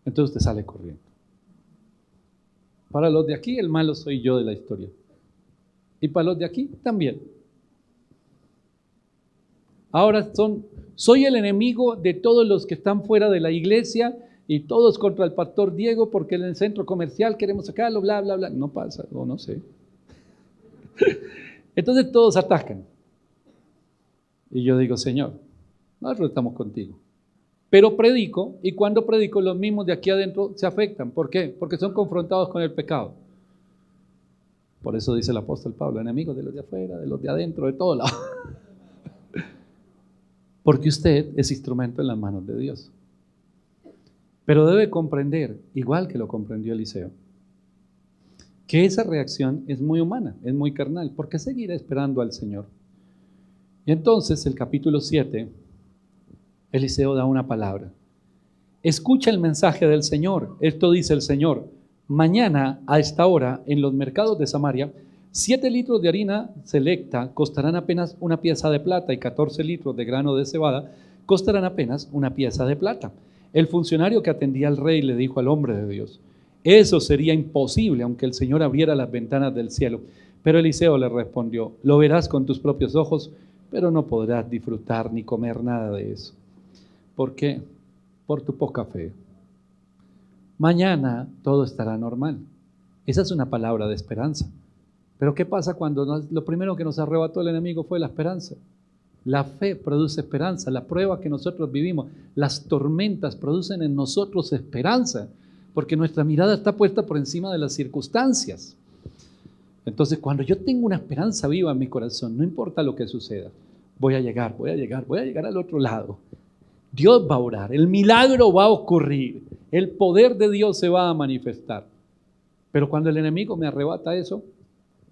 entonces usted sale corriendo. Para los de aquí, el malo soy yo de la historia. Y para los de aquí, también. Ahora soy el enemigo de todos los que están fuera de la iglesia y todos contra el pastor Diego porque en el centro comercial queremos sacarlo, bla, bla, bla. No pasa, o no sé. Entonces todos atacan. Y yo digo, Señor, nosotros estamos contigo. Pero predico, y cuando predico, los mismos de aquí adentro se afectan. ¿Por qué? Porque son confrontados con el pecado. Por eso dice el apóstol Pablo, enemigos de los de afuera, de los de adentro, de todo lado. Porque usted es instrumento en las manos de Dios. Pero debe comprender, igual que lo comprendió Eliseo, que esa reacción es muy humana, es muy carnal. ¿Por qué seguir esperando al Señor? Y entonces, el capítulo 7, Eliseo da una palabra. Escucha el mensaje del Señor. Esto dice el Señor. Mañana a esta hora en los mercados de Samaria 7 litros de harina selecta costarán apenas una pieza de plata y 14 litros de grano de cebada costarán apenas una pieza de plata. El funcionario que atendía al rey le dijo al hombre de Dios, eso sería imposible aunque el Señor abriera las ventanas del cielo. Pero Eliseo le respondió, lo verás con tus propios ojos, pero no podrás disfrutar ni comer nada de eso. ¿Por qué? Por tu poca fe. Mañana todo estará normal. Esa es una palabra de esperanza. Pero ¿qué pasa cuando lo primero que nos arrebató el enemigo fue la esperanza? La fe produce esperanza, la prueba que nosotros vivimos, las tormentas producen en nosotros esperanza, porque nuestra mirada está puesta por encima de las circunstancias. Entonces, cuando yo tengo una esperanza viva en mi corazón, no importa lo que suceda, voy a llegar al otro lado. Dios va a orar, el milagro va a ocurrir, el poder de Dios se va a manifestar. Pero cuando el enemigo me arrebata eso,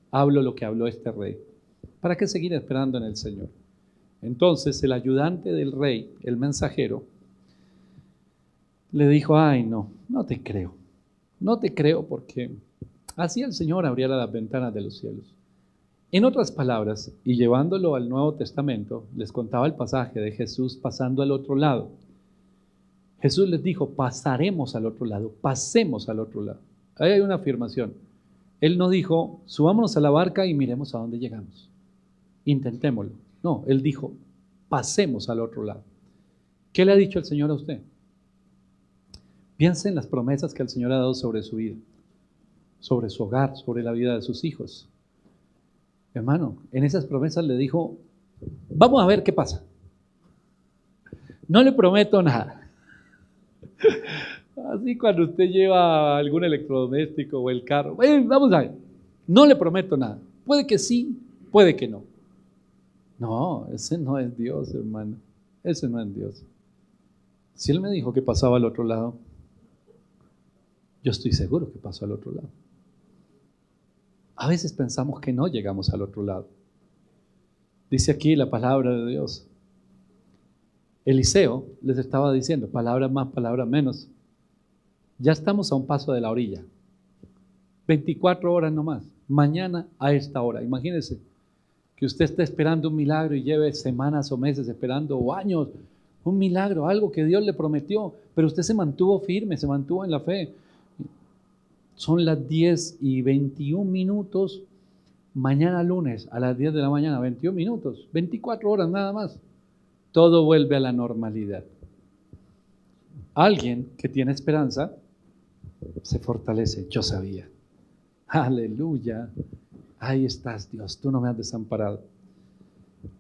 hablo lo que habló este rey. ¿Para qué seguir esperando en el Señor? Entonces el ayudante del rey, el mensajero, le dijo, ay no te creo porque así el Señor abriera las ventanas de los cielos. En otras palabras, y llevándolo al Nuevo Testamento, les contaba el pasaje de Jesús pasando al otro lado. Jesús les dijo, pasaremos al otro lado, pasemos al otro lado. Ahí hay una afirmación. Él no dijo, subámonos a la barca y miremos a dónde llegamos. Intentémoslo. No, Él dijo, pasemos al otro lado. ¿Qué le ha dicho el Señor a usted? Piense en las promesas que el Señor ha dado sobre su vida, sobre su hogar, sobre la vida de sus hijos. Hermano, en esas promesas le dijo, vamos a ver qué pasa. No le prometo nada. Así cuando usted lleva algún electrodoméstico o el carro, vamos a ver, no le prometo nada. Puede que sí, puede que no. No, ese no es Dios, hermano. Ese no es Dios. Si Él me dijo que pasaba al otro lado, yo estoy seguro que pasó al otro lado. A veces pensamos que no llegamos al otro lado. Dice aquí la palabra de Dios. Eliseo les estaba diciendo, palabras más, palabras menos. Ya estamos a un paso de la orilla. 24 horas nomás. Mañana a esta hora. Imagínense que usted esté esperando un milagro y lleve semanas o meses esperando o años. Un milagro, algo que Dios le prometió. Pero usted se mantuvo firme, se mantuvo en la fe. Son las 10:21. Mañana lunes a las 10 de la mañana, 21 minutos. 24 horas nada más. Todo vuelve a la normalidad. Alguien que tiene esperanza se fortalece. Yo sabía. Aleluya. Ahí estás, Dios. Tú no me has desamparado.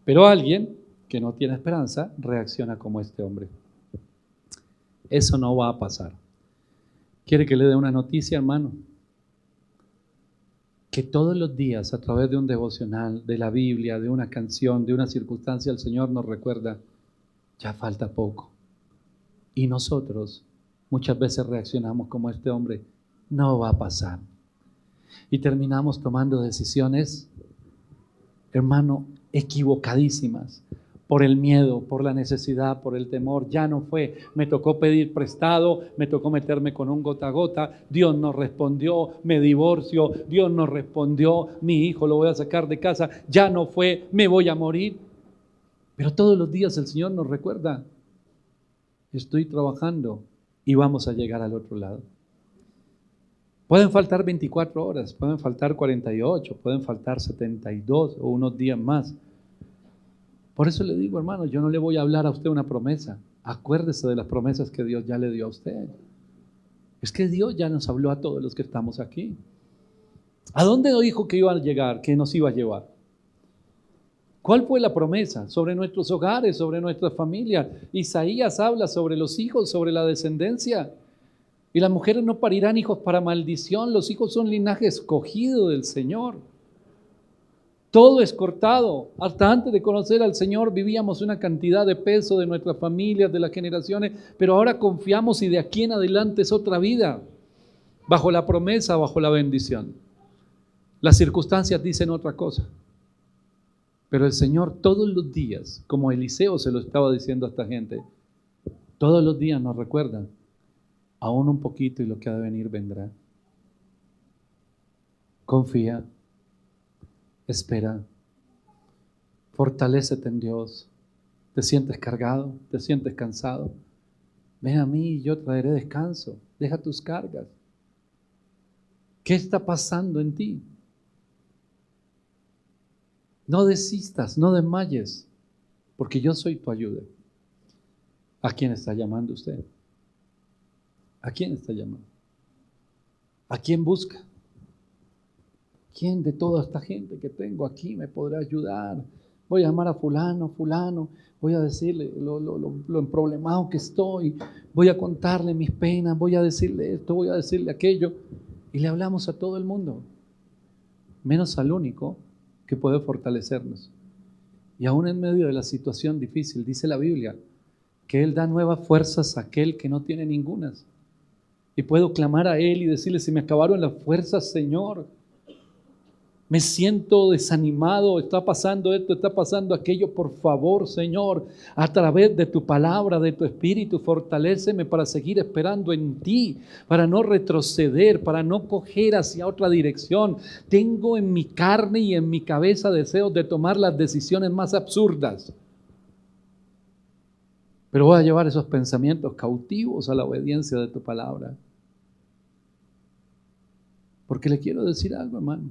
Pero alguien que no tiene esperanza reacciona como este hombre. Eso no va a pasar. ¿Quiere que le dé una noticia, hermano? Que todos los días, a través de un devocional, de la Biblia, de una canción, de una circunstancia, el Señor nos recuerda, ya falta poco. Y nosotros muchas veces reaccionamos como este hombre, no va a pasar. Y terminamos tomando decisiones, hermano, equivocadísimas. Por el miedo, por la necesidad, por el temor, ya no fue. Me tocó pedir prestado, me tocó meterme con un gota a gota, Dios no respondió, me divorcio, Dios no respondió, mi hijo lo voy a sacar de casa, ya no fue, me voy a morir. Pero todos los días el Señor nos recuerda, estoy trabajando y vamos a llegar al otro lado. Pueden faltar 24 horas, pueden faltar 48, pueden faltar 72 o unos días más. Por eso le digo, hermano, yo no le voy a hablar a usted una promesa. Acuérdese de las promesas que Dios ya le dio a usted. Es que Dios ya nos habló a todos los que estamos aquí. ¿A dónde dijo que iba a llegar, que nos iba a llevar? ¿Cuál fue la promesa? Sobre nuestros hogares, sobre nuestras familias. Isaías habla sobre los hijos, sobre la descendencia. Y las mujeres no parirán hijos para maldición. Los hijos son linaje escogido del Señor. Todo es cortado. Hasta antes de conocer al Señor vivíamos una cantidad de peso de nuestras familias, de las generaciones, pero ahora confiamos y de aquí en adelante es otra vida, bajo la promesa, bajo la bendición. Las circunstancias dicen otra cosa, pero el Señor todos los días, como Eliseo se lo estaba diciendo a esta gente, todos los días nos recuerda, aún un poquito y lo que ha de venir vendrá. Confía. Espera, fortalécete en Dios. ¿Te sientes cargado? ¿Te sientes cansado? Ven a mí y yo traeré descanso. Deja tus cargas. ¿Qué está pasando en ti? No desistas, no desmayes, porque yo soy tu ayuda. ¿A quién está llamando usted? ¿A quién está llamando? ¿A quién busca? ¿Quién de toda esta gente que tengo aquí me podrá ayudar? Voy a llamar a fulano, voy a decirle lo emproblemado que estoy, voy a contarle mis penas, voy a decirle esto, voy a decirle aquello. Y le hablamos a todo el mundo, menos al único que puede fortalecernos. Y aún en medio de la situación difícil, dice la Biblia, que Él da nuevas fuerzas a aquel que no tiene ningunas. Y puedo clamar a Él y decirle, si me acabaron las fuerzas, Señor, me siento desanimado, está pasando esto, está pasando aquello, por favor, Señor, a través de tu palabra, de tu espíritu, fortaléceme para seguir esperando en ti, para no retroceder, para no coger hacia otra dirección. Tengo en mi carne y en mi cabeza deseos de tomar las decisiones más absurdas, pero voy a llevar esos pensamientos cautivos a la obediencia de tu palabra. Porque le quiero decir algo, hermano.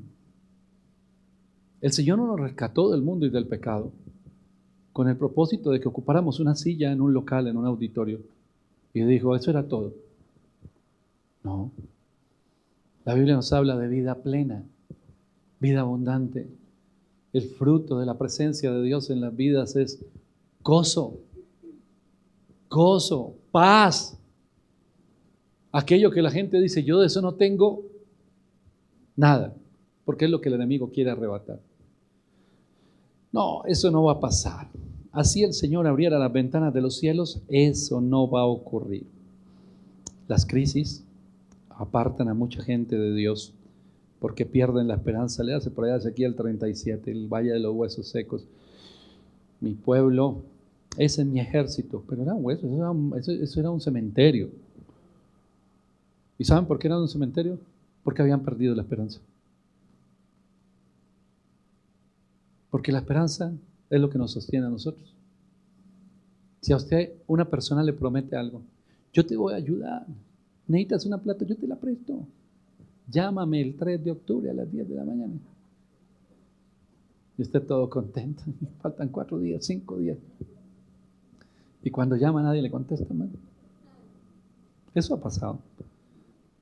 El Señor no nos rescató del mundo y del pecado. con el propósito de que ocupáramos una silla en un local, en un auditorio. Y dijo, eso era todo. No. La Biblia nos habla de vida plena, vida abundante. El fruto de la presencia de Dios en las vidas es gozo, paz. Aquello que la gente dice, yo de eso no tengo nada, porque es lo que el enemigo quiere arrebatar. No, eso no va a pasar. Así el Señor abriera las ventanas de los cielos, eso no va a ocurrir. Las crisis apartan a mucha gente de Dios porque pierden la esperanza. Le hace por allá Ezequiel 37, el valle de los huesos secos. Mi pueblo, ese es mi ejército, pero eran huesos, eso era un cementerio. ¿Y saben por qué era un cementerio? Porque habían perdido la esperanza. Porque la esperanza es lo que nos sostiene a nosotros. Si a usted una persona le promete algo, yo te voy a ayudar, necesitas una plata, yo te la presto. Llámame el 3 de octubre a las 10 de la mañana. Y usted todo contento. Faltan 4 días, 5 días. Y cuando llama nadie le contesta, man. Eso ha pasado.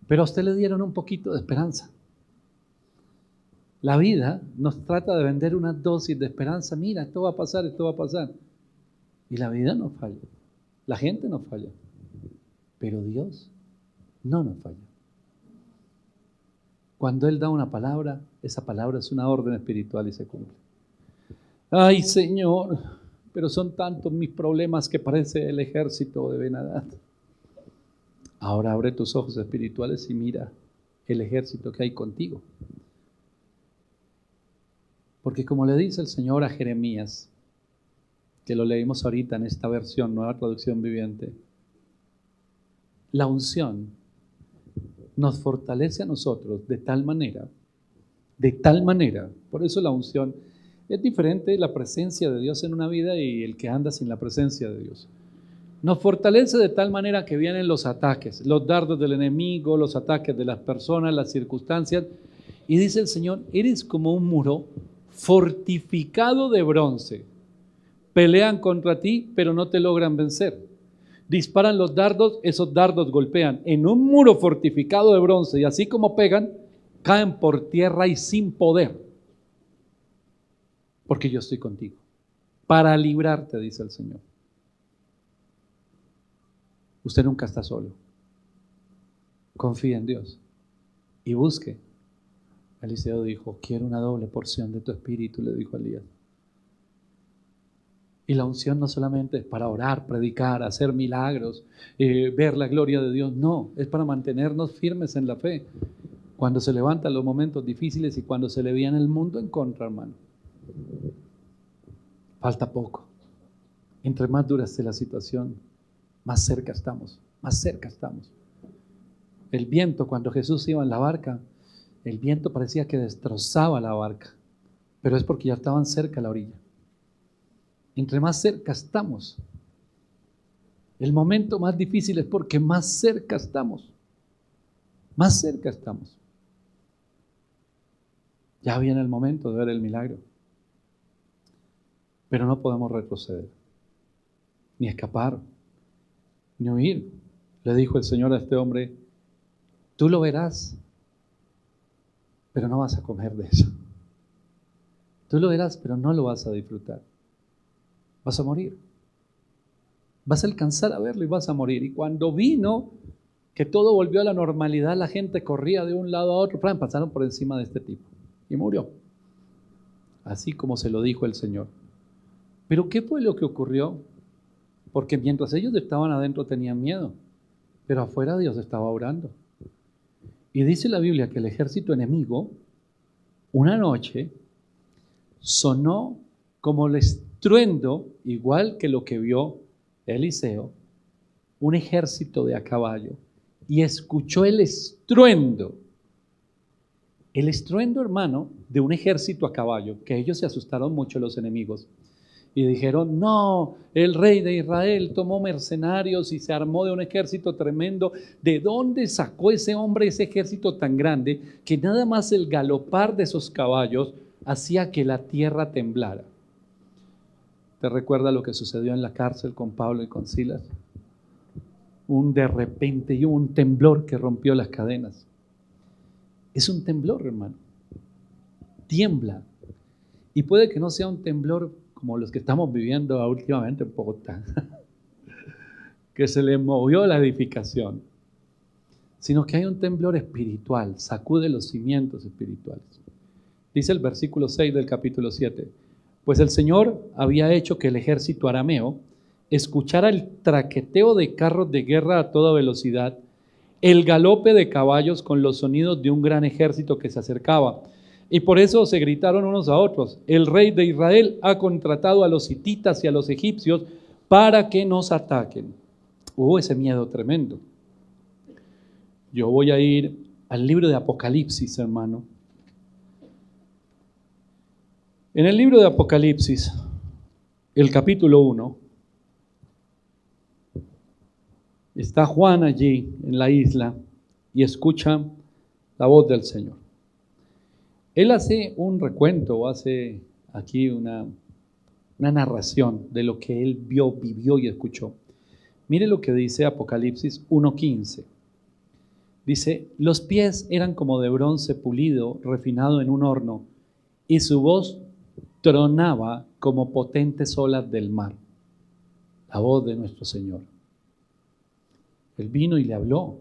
Pero a usted le dieron un poquito de esperanza. La vida nos trata de vender una dosis de esperanza. Mira, esto va a pasar, esto va a pasar. Y la vida no falla. La gente no falla. Pero Dios no nos falla. Cuando Él da una palabra, esa palabra es una orden espiritual y se cumple. Ay, Señor, pero son tantos mis problemas que parece el ejército de Ben-Hadad. Ahora abre tus ojos espirituales y mira el ejército que hay contigo. Porque como le dice el Señor a Jeremías, que lo leímos ahorita en esta versión, Nueva Traducción Viviente, la unción nos fortalece a nosotros de tal manera, por eso la unción es diferente, la presencia de Dios en una vida y el que anda sin la presencia de Dios. Nos fortalece de tal manera que vienen los ataques, los dardos del enemigo, los ataques de las personas, las circunstancias, y dice el Señor, eres como un muro fortificado de bronce. Pelean contra ti, pero no te logran vencer. Disparan los dardos, esos dardos golpean en un muro fortificado de bronce y así como pegan, caen por tierra y sin poder. Porque yo estoy contigo. Para librarte, dice el Señor. Usted nunca está solo. Confía en Dios y busque. Eliseo dijo, quiero una doble porción de tu espíritu, le dijo a Elías. Y la unción no solamente es para orar, predicar, hacer milagros, ver la gloria de Dios. No, es para mantenernos firmes en la fe. Cuando se levantan los momentos difíciles y cuando se le viene el mundo en contra, hermano. Falta poco. Entre más dura esté la situación, más cerca estamos, más cerca estamos. El viento, cuando Jesús iba en la barca, el viento parecía que destrozaba la barca, pero es porque ya estaban cerca a la orilla. Entre más cerca estamos, el momento más difícil es porque más cerca estamos. Más cerca estamos. Ya viene el momento de ver el milagro. Pero no podemos retroceder, ni escapar, ni huir. Le dijo el Señor a este hombre, tú lo verás, pero no vas a comer de eso. Tú lo verás, pero no lo vas a disfrutar. Vas a morir. Vas a alcanzar a verlo y vas a morir. Y cuando vino, que todo volvió a la normalidad, la gente corría de un lado a otro, pasaron por encima de este tipo y murió. Así como se lo dijo el Señor. Pero ¿qué fue lo que ocurrió? Porque mientras ellos estaban adentro tenían miedo, pero afuera Dios estaba orando. Y dice la Biblia que el ejército enemigo, una noche, sonó como el estruendo, igual que lo que vio Eliseo, un ejército de a caballo, y escuchó el estruendo, hermano, de un ejército a caballo, que ellos se asustaron mucho los enemigos, y dijeron, no, el rey de Israel tomó mercenarios y se armó de un ejército tremendo. ¿De dónde sacó ese hombre ese ejército tan grande que nada más el galopar de esos caballos hacía que la tierra temblara? ¿Te recuerda lo que sucedió en la cárcel con Pablo y con Silas? De repente hubo un temblor que rompió las cadenas. Es un temblor, hermano. Tiembla. Y puede que no sea un temblor como los que estamos viviendo últimamente en Bogotá, que se le movió la edificación, sino que hay un temblor espiritual, sacude los cimientos espirituales. Dice el versículo 6 del capítulo 7, pues el Señor había hecho que el ejército arameo escuchara el traqueteo de carros de guerra a toda velocidad, el galope de caballos con los sonidos de un gran ejército que se acercaba. Y por eso se gritaron unos a otros, el rey de Israel ha contratado a los hititas y a los egipcios para que nos ataquen. Hubo ese miedo tremendo. Yo voy a ir al libro de Apocalipsis, hermano. En el libro de Apocalipsis, el capítulo 1, está Juan allí en la isla y escucha la voz del Señor. Él hace un recuento o hace aquí una narración de lo que él vio, vivió y escuchó. Mire lo que dice Apocalipsis 1:15. Dice, los pies eran como de bronce pulido, refinado en un horno, y su voz tronaba como potentes olas del mar. La voz de nuestro Señor. Él vino y le habló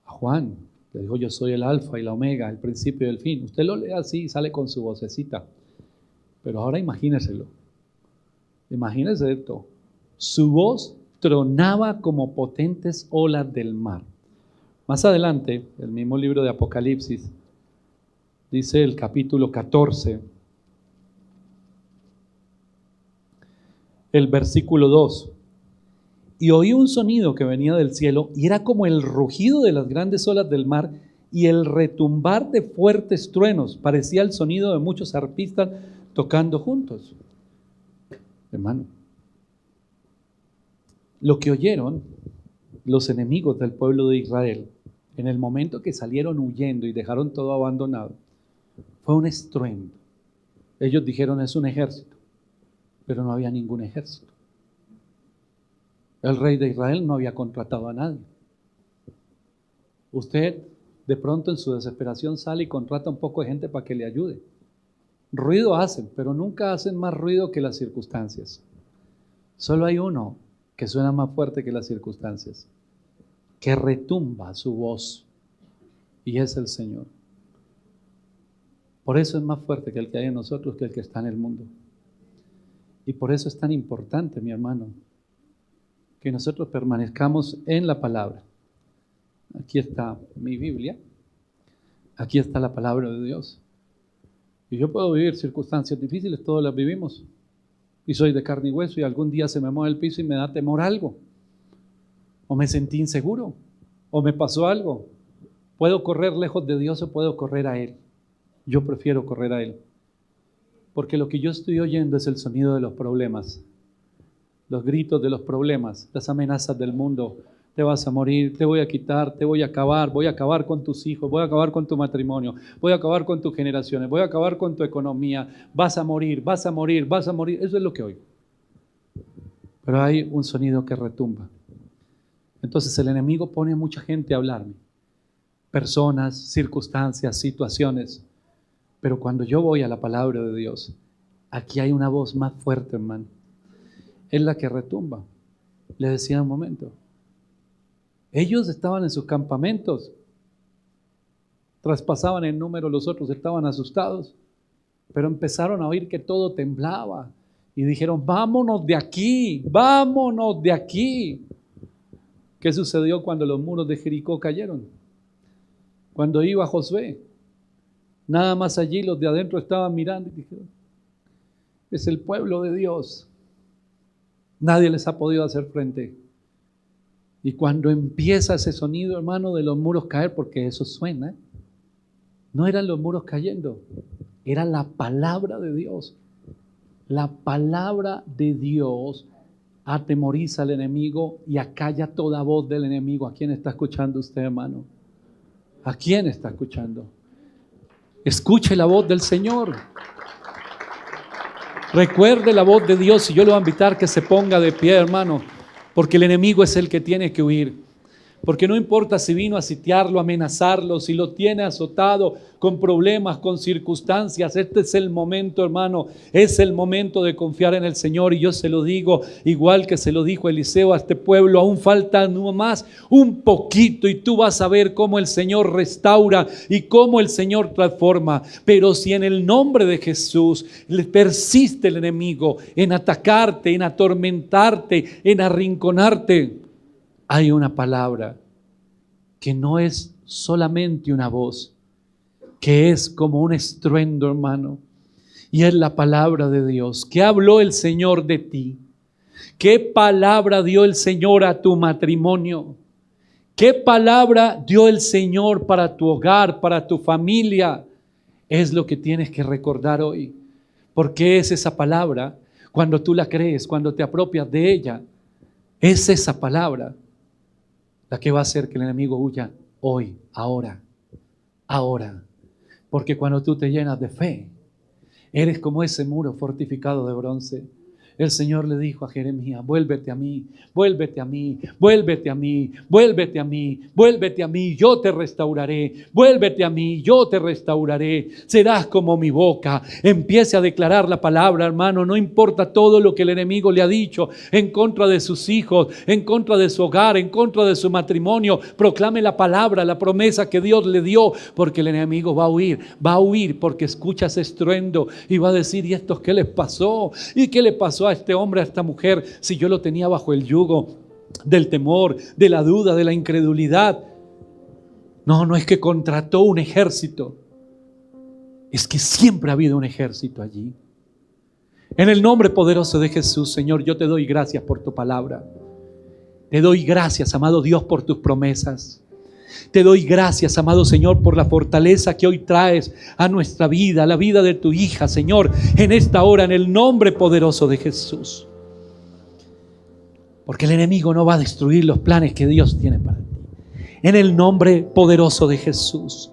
a Juan. Le dijo, yo soy el alfa y la omega, el principio y el fin. Usted lo lee así y sale con su vocecita. Pero ahora imagíneselo. Imagínese esto. Su voz tronaba como potentes olas del mar. Más adelante, el mismo libro de Apocalipsis, dice el capítulo 14, el versículo 2. Y oí un sonido que venía del cielo y era como el rugido de las grandes olas del mar y el retumbar de fuertes truenos. Parecía el sonido de muchos arpistas tocando juntos. Hermano, lo que oyeron los enemigos del pueblo de Israel en el momento que salieron huyendo y dejaron todo abandonado fue un estruendo. Ellos dijeron es un ejército, pero no había ningún ejército. El rey de Israel no había contratado a nadie. Usted de pronto en su desesperación sale y contrata un poco de gente para que le ayude. Ruido hacen, pero nunca hacen más ruido que las circunstancias. Solo hay uno que suena más fuerte que las circunstancias, que retumba su voz, y es el Señor. Por eso es más fuerte que el que hay en nosotros que el que está en el mundo. Y por eso es tan importante, mi hermano, que nosotros permanezcamos en la palabra. Aquí está mi Biblia, aquí está la palabra de Dios. Y yo puedo vivir circunstancias difíciles, todas las vivimos. Y soy de carne y hueso y algún día se me mueve el piso y me da temor algo. O me sentí inseguro, o me pasó algo. Puedo correr lejos de Dios o puedo correr a Él. Yo prefiero correr a Él. Porque lo que yo estoy oyendo es el sonido de los problemas. Los gritos de los problemas, las amenazas del mundo. Te vas a morir, te voy a quitar, te voy a acabar con tus hijos, voy a acabar con tu matrimonio, voy a acabar con tus generaciones, voy a acabar con tu economía, vas a morir, vas a morir, vas a morir. Eso es lo que oigo. Pero hay un sonido que retumba. Entonces el enemigo pone a mucha gente a hablarme. Personas, circunstancias, situaciones. Pero cuando yo voy a la palabra de Dios, aquí hay una voz más fuerte, hermano. Es la que retumba. Le decía un momento. Ellos estaban en sus campamentos. Traspasaban en número, los otros estaban asustados. Pero empezaron a oír que todo temblaba. Y dijeron, vámonos de aquí, vámonos de aquí. ¿Qué sucedió cuando los muros de Jericó cayeron? Cuando iba Josué, nada más allí los de adentro estaban mirando y dijeron, es el pueblo de Dios. Nadie les ha podido hacer frente. Y cuando empieza ese sonido, hermano, de los muros caer, porque eso suena, no eran los muros cayendo, era la palabra de Dios. La palabra de Dios atemoriza al enemigo y acalla toda voz del enemigo. ¿A quién está escuchando usted, hermano? ¿A quién está escuchando? Escuche la voz del Señor. Recuerde la voz de Dios y yo le voy a invitar que se ponga de pie, hermano, porque el enemigo es el que tiene que huir. Porque no importa si vino a sitiarlo, a amenazarlo, si lo tiene azotado con problemas, con circunstancias. Este es el momento, hermano, es el momento de confiar en el Señor. Y yo se lo digo, igual que se lo dijo Eliseo a este pueblo, aún falta nomás un poquito y tú vas a ver cómo el Señor restaura y cómo el Señor transforma. Pero si en el nombre de Jesús persiste el enemigo en atacarte, en atormentarte, en arrinconarte, hay una palabra que no es solamente una voz, que es como un estruendo, hermano. Y es la palabra de Dios. ¿Qué habló el Señor de ti? ¿Qué palabra dio el Señor a tu matrimonio? ¿Qué palabra dio el Señor para tu hogar, para tu familia? Es lo que tienes que recordar hoy. Porque es esa palabra, cuando tú la crees, cuando te apropias de ella, es esa palabra la que va a hacer que el enemigo huya hoy, ahora. Porque cuando tú te llenas de fe, eres como ese muro fortificado de bronce. El Señor le dijo a Jeremías: vuélvete a mí, vuélvete a mí, vuélvete a mí, vuélvete a mí, vuélvete a mí, yo te restauraré, vuélvete a mí, yo te restauraré, serás como mi boca. Empiece a declarar la palabra, hermano, no importa todo lo que el enemigo le ha dicho en contra de sus hijos, en contra de su hogar, en contra de su matrimonio. Proclame la palabra, la promesa que Dios le dio, porque el enemigo va a huir porque escucha ese estruendo y va a decir: ¿y estos qué les pasó? ¿Y qué le pasó a este hombre, a esta mujer, si yo lo tenía bajo el yugo del temor, de la duda, de la incredulidad? No es que contrató un ejército, es que siempre ha habido un ejército allí. En el nombre poderoso de Jesús, Señor, yo te doy gracias por tu palabra. Te doy gracias, amado Dios, por tus promesas. Te doy gracias, amado Señor, por la fortaleza que hoy traes a nuestra vida, a la vida de tu hija, Señor, en esta hora, en el nombre poderoso de Jesús. Porque el enemigo no va a destruir los planes que Dios tiene para ti. En el nombre poderoso de Jesús,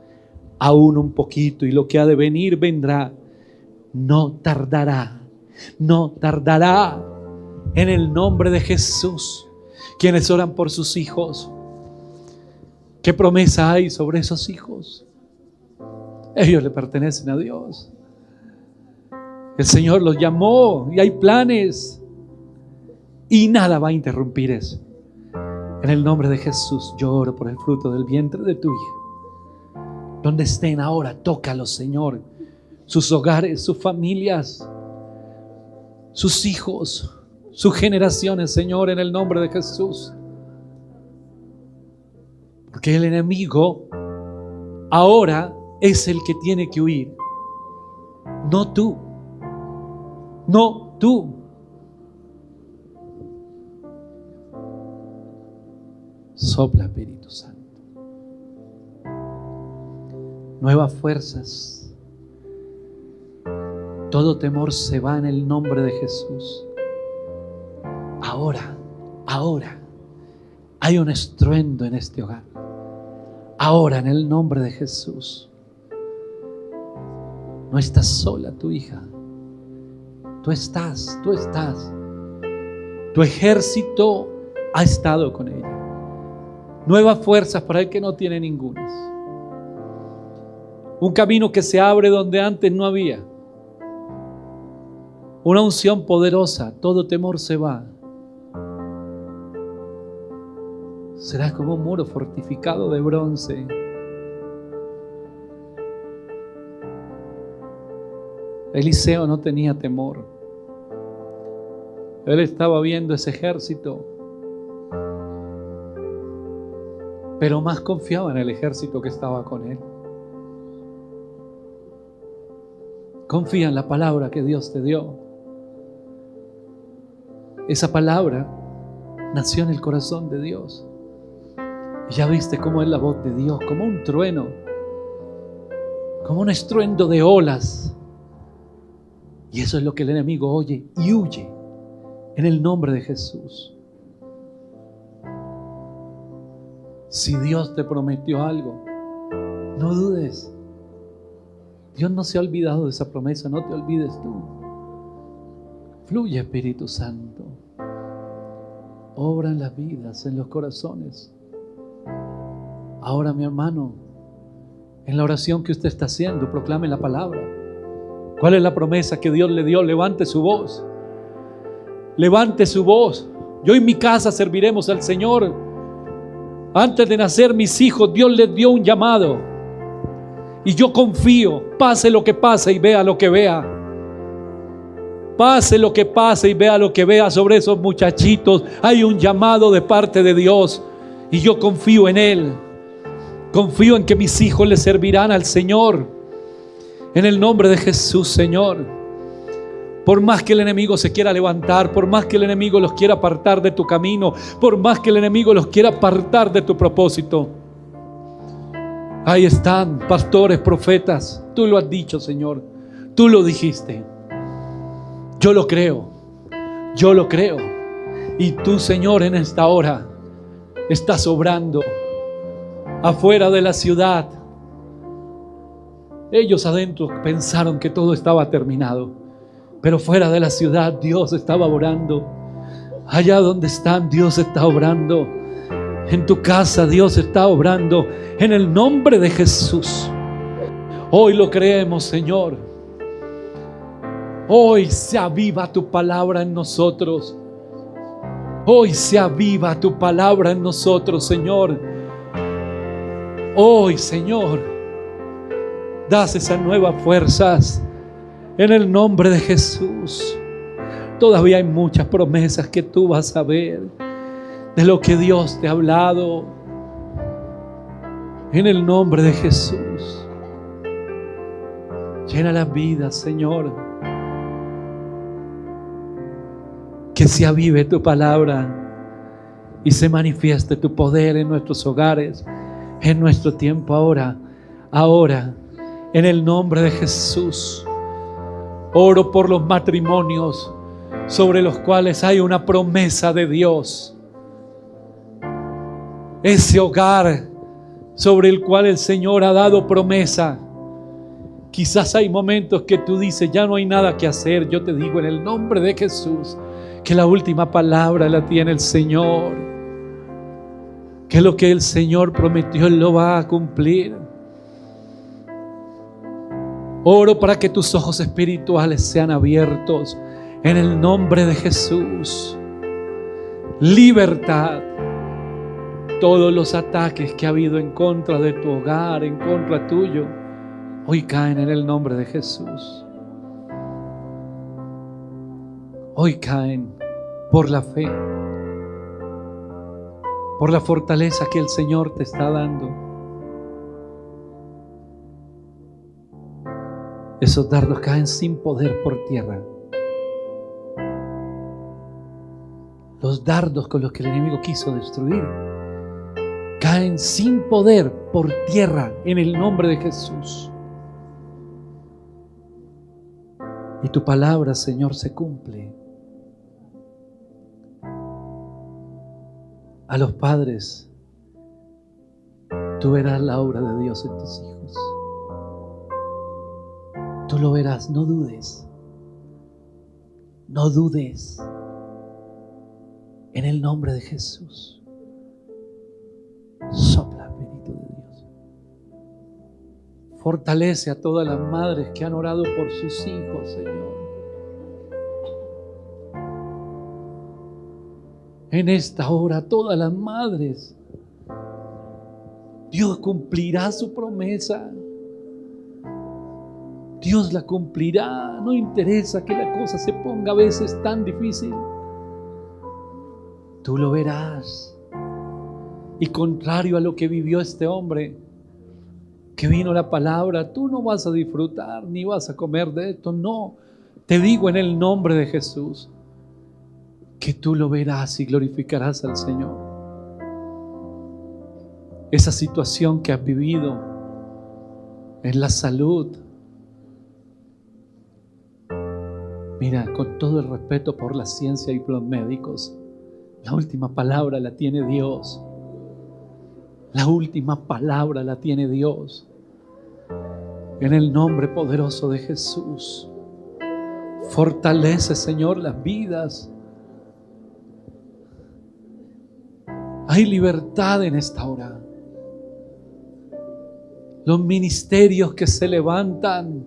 aún un poquito, y lo que ha de venir vendrá. No tardará, no tardará. En el nombre de Jesús, quienes oran por sus hijos, ¿qué promesa hay sobre esos hijos? Ellos le pertenecen a Dios. El Señor los llamó y hay planes y nada va a interrumpir eso. En el nombre de Jesús, yo oro por el fruto del vientre de tu hija. Donde estén ahora, tócalos, Señor. Sus hogares, sus familias, sus hijos, sus generaciones, Señor, en el nombre de Jesús. Porque el enemigo ahora es el que tiene que huir. No tú. No tú. Sopla, Espíritu Santo. Nuevas fuerzas. Todo temor se va en el nombre de Jesús. Ahora hay un estruendo en este hogar. Ahora, en el nombre de Jesús. No estás sola, tu hija. Tú estás. Tu ejército ha estado con ella. Nuevas fuerzas para el que no tiene ningunas. Un camino que se abre donde antes no había. Una unción poderosa. Todo temor se va. Serás como un muro fortificado de bronce. Eliseo no tenía temor. Él estaba viendo ese ejército, pero más confiaba en el ejército que estaba con él. Confía en la palabra que Dios te dio. Esa palabra nació en el corazón de Dios. Y ya viste cómo es la voz de Dios, como un trueno, como un estruendo de olas. Y eso es lo que el enemigo oye y huye en el nombre de Jesús. Si Dios te prometió algo, no dudes. Dios no se ha olvidado de esa promesa, no te olvides tú. Fluye, Espíritu Santo. Obra en las vidas, en los corazones. Ahora, mi hermano, en la oración que usted está haciendo, proclame la palabra. ¿Cuál es la promesa que Dios le dio? Levante su voz. Levante su voz. Yo y mi casa serviremos al Señor. Antes de nacer mis hijos, Dios les dio un llamado. Y yo confío, pase lo que pase y vea lo que vea. Pase lo que pase y vea lo que vea sobre esos muchachitos. Hay un llamado de parte de Dios. Y yo confío en Él. Confío en que mis hijos le servirán al Señor. En el nombre de Jesús, Señor. Por más que el enemigo se quiera levantar, por más que el enemigo los quiera apartar de tu camino, por más que el enemigo los quiera apartar de tu propósito. Ahí están, pastores, profetas. Tú lo has dicho, Señor. Tú lo dijiste. Yo lo creo. Yo lo creo. Y tú, Señor, en esta hora estás obrando afuera de la ciudad. Ellos adentro pensaron que todo estaba terminado, pero fuera de la ciudad Dios estaba obrando. Allá donde están, Dios está obrando. En tu casa Dios está obrando. En el nombre de Jesús. Hoy lo creemos, Señor. Hoy se aviva tu palabra en nosotros. Hoy se aviva tu palabra en nosotros, Señor. Hoy, Señor, das esas nuevas fuerzas en el nombre de Jesús. Todavía hay muchas promesas que tú vas a ver de lo que Dios te ha hablado. En el nombre de Jesús. Llena las vidas, Señor. Que se avive tu palabra y se manifieste tu poder en nuestros hogares, en nuestro tiempo ahora. Ahora, en el nombre de Jesús, oro por los matrimonios sobre los cuales hay una promesa de Dios. Ese hogar sobre el cual el Señor ha dado promesa. Quizás hay momentos que tú dices, ya no hay nada que hacer. Yo te digo en el nombre de Jesús, que la última palabra la tiene el Señor. Que lo que el Señor prometió, Él lo va a cumplir. Oro para que tus ojos espirituales sean abiertos en el nombre de Jesús. Libertad. Todos los ataques que ha habido en contra de tu hogar, en contra tuyo, hoy caen en el nombre de Jesús. Hoy caen por la fe, por la fortaleza que el Señor te está dando. Esos dardos caen sin poder por tierra. Los dardos con los que el enemigo quiso destruir caen sin poder por tierra en el nombre de Jesús. Y tu palabra, Señor, se cumple. A los padres, tú verás la obra de Dios en tus hijos. Tú lo verás, no dudes. No dudes. En el nombre de Jesús. Sopla, Espíritu de Dios. Fortalece a todas las madres que han orado por sus hijos, Señor. En esta hora, todas las madres, Dios cumplirá su promesa. Dios la cumplirá. No interesa que la cosa se ponga a veces tan difícil. Tú lo verás. Y contrario a lo que vivió este hombre, que vino la palabra, tú no vas a disfrutar ni vas a comer de esto. No, te digo en el nombre de Jesús, que tú lo verás y glorificarás al Señor. Esa situación que has vivido en la salud, mira, con todo el respeto por la ciencia y por los médicos, la última palabra la tiene Dios. La última palabra la tiene Dios. En el nombre poderoso de Jesús, Fortalece, Señor, las vidas. Hay libertad en esta hora. Los ministerios que se levantan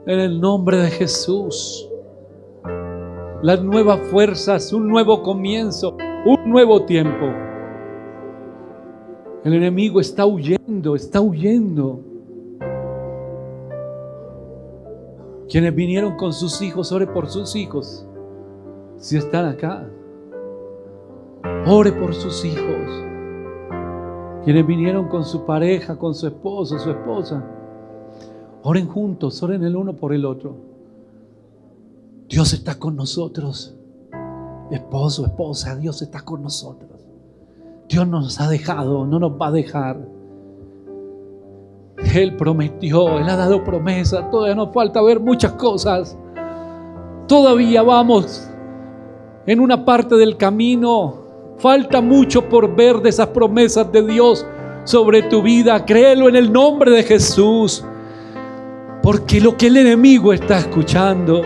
en el nombre de Jesús. Las nuevas fuerzas, un nuevo comienzo, un nuevo tiempo. El enemigo está huyendo, está huyendo. Quienes vinieron con sus hijos, ore por sus hijos. Si están acá, ore por sus hijos. Quienes vinieron con su pareja, con su esposo, su esposa, oren juntos, oren el uno por el otro. Dios está con nosotros. Esposo, esposa, Dios está con nosotros. Dios no nos ha dejado, no nos va a dejar. Él prometió, Él ha dado promesas. Todavía nos falta ver muchas cosas. Todavía vamos en una parte del camino. Falta mucho por ver de esas promesas de Dios sobre tu vida. Créelo en el nombre de Jesús. Porque lo que el enemigo está escuchando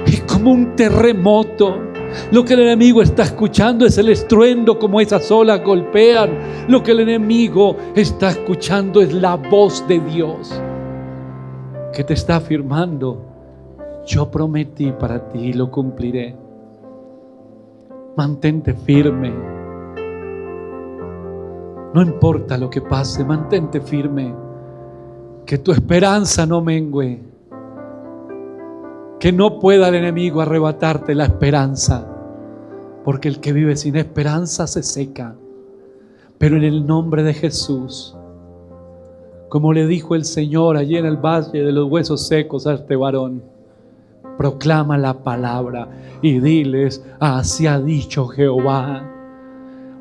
es como un terremoto. Lo que el enemigo está escuchando es el estruendo, como esas olas golpean. Lo que el enemigo está escuchando es la voz de Dios que te está afirmando: yo prometí para ti y lo cumpliré. Mantente firme. No importa lo que pase, mantente firme. Que tu esperanza no mengue. Que no pueda el enemigo arrebatarte la esperanza, porque el que vive sin esperanza se seca. Pero en el nombre de Jesús, como le dijo el Señor allí en el valle de los huesos secos a este varón, proclama la palabra y diles: así ha dicho Jehová.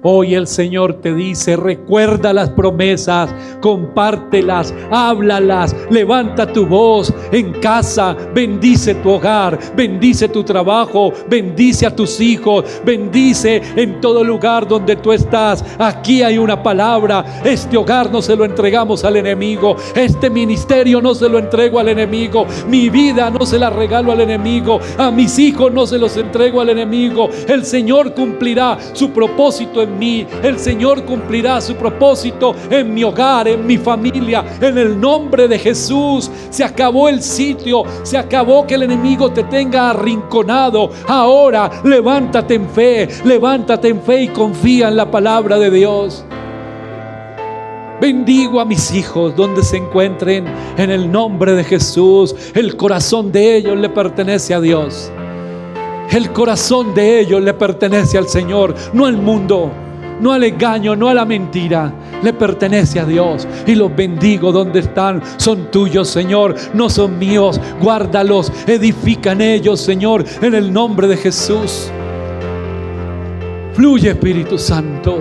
Hoy el Señor te dice: recuerda las promesas, compártelas, háblalas, levanta tu voz en casa, bendice tu hogar, bendice tu trabajo, bendice a tus hijos, bendice en todo lugar donde tú estás. Aquí hay una palabra. Este hogar no se lo entregamos al enemigo, este ministerio no se lo entrego al enemigo, mi vida no se la regalo al enemigo, a mis hijos no se los entrego al enemigo. El Señor cumplirá su propósito en mí. El Señor cumplirá su propósito en mi hogar, en mi familia, en el nombre de Jesús. Se acabó el sitio, se acabó que el enemigo te tenga arrinconado. Ahora levántate en fe y confía en la palabra de Dios. Bendigo a mis hijos donde se encuentren en el nombre de Jesús. El corazón de ellos le pertenece a Dios. El corazón de ellos le pertenece al Señor, no al mundo, no al engaño, no a la mentira. Le pertenece a Dios. Y los bendigo donde están. Son tuyos, Señor, no son míos. Guárdalos, edifica en ellos, Señor, en el nombre de Jesús. Fluye, Espíritu Santo.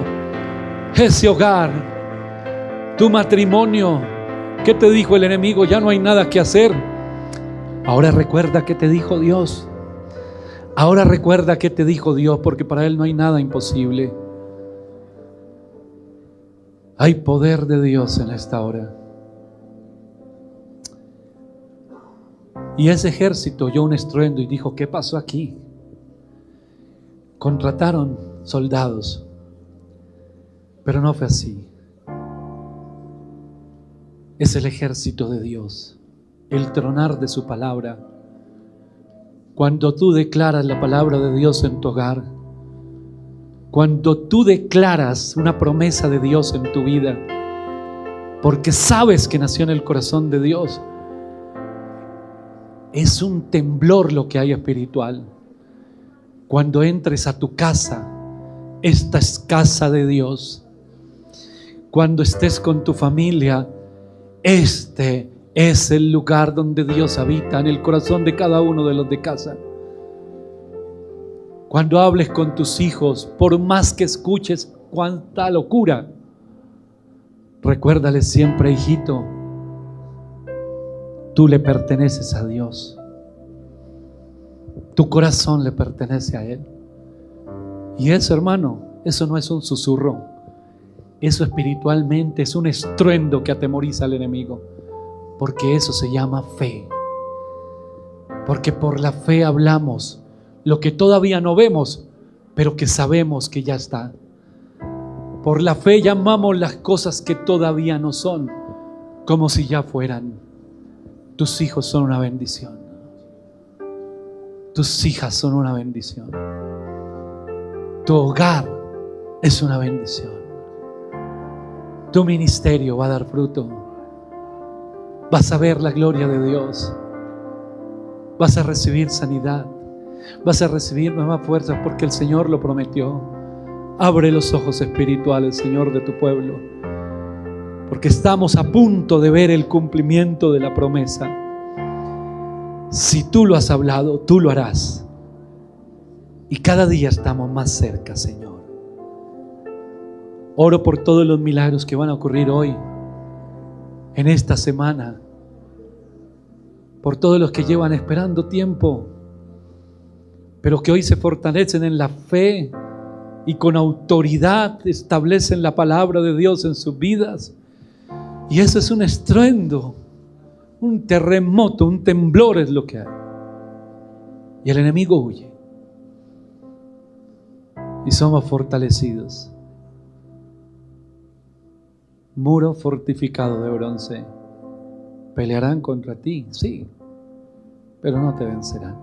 Ese hogar, tu matrimonio. ¿Qué te dijo el enemigo? Ya no hay nada que hacer. Ahora recuerda qué te dijo Dios. Ahora recuerda qué te dijo Dios, porque para Él no hay nada imposible. Hay poder de Dios en esta hora. Y ese ejército oyó un estruendo y dijo: ¿qué pasó aquí? Contrataron soldados, pero no fue así. Es el ejército de Dios, el tronar de su palabra. Cuando tú declaras la palabra de Dios en tu hogar, cuando tú declaras una promesa de Dios en tu vida, porque sabes que nació en el corazón de Dios, es un temblor lo que hay espiritual. Cuando entres a tu casa, esta es casa de Dios. Cuando estés con tu familia, este es el lugar donde Dios habita, en el corazón de cada uno de los de casa. Cuando hables con tus hijos, por más que escuches cuánta locura, recuérdales siempre: hijito, tú le perteneces a Dios. Tu corazón le pertenece a Él. Y eso, hermano, eso no es un susurro. Eso espiritualmente es un estruendo que atemoriza al enemigo. Porque eso se llama fe. Porque por la fe hablamos lo que todavía no vemos, pero que sabemos que ya está. Por la fe llamamos las cosas que todavía no son, como si ya fueran. Tus hijos son una bendición. Tus hijas son una bendición. Tu hogar es una bendición. Tu ministerio va a dar fruto. Vas a ver la gloria de Dios. Vas a recibir sanidad. Vas a recibir nuevas fuerzas porque el Señor lo prometió. Abre los ojos espirituales, Señor, de tu pueblo, porque estamos a punto de ver el cumplimiento de la promesa. Si tú lo has hablado, tú lo harás. Y cada día estamos más cerca, Señor. Oro por todos los milagros que van a ocurrir hoy, en esta semana. Por todos los que llevan esperando tiempo, pero que hoy se fortalecen en la fe y con autoridad establecen la palabra de Dios en sus vidas. Y eso es un estruendo, un terremoto, un temblor es lo que hay. Y el enemigo huye. Y somos fortalecidos. Muro fortificado de bronce. Pelearán contra ti, sí, pero no te vencerán.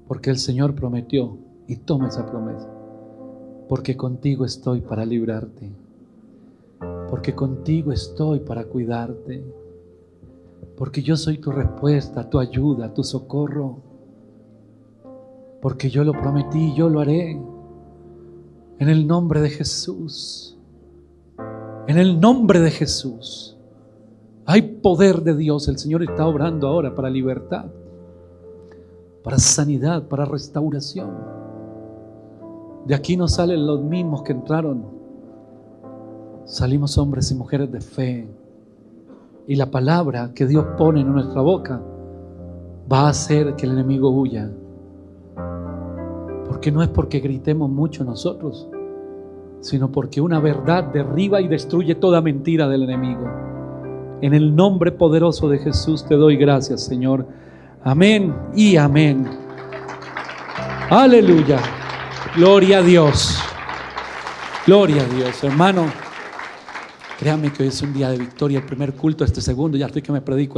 Porque el Señor prometió, y toma esa promesa. Porque contigo estoy para librarte. Porque contigo estoy para cuidarte. Porque yo soy tu respuesta, tu ayuda, tu socorro. Porque yo lo prometí, yo lo haré. En el nombre de Jesús. En el nombre de Jesús. Hay poder de Dios. El Señor está obrando ahora para libertad, para sanidad, para restauración. De aquí no salen los mismos que entraron. Salimos hombres y mujeres de fe. Y la palabra que Dios pone en nuestra boca va a hacer que el enemigo huya. Porque no es porque gritemos mucho nosotros, sino porque una verdad derriba y destruye toda mentira del enemigo. En el nombre poderoso de Jesús te doy gracias, Señor. Amén y amén. Aleluya. Gloria a Dios. Gloria a Dios. Hermano, créame que hoy es un día de victoria. El primer culto, este segundo, ya estoy que me predico el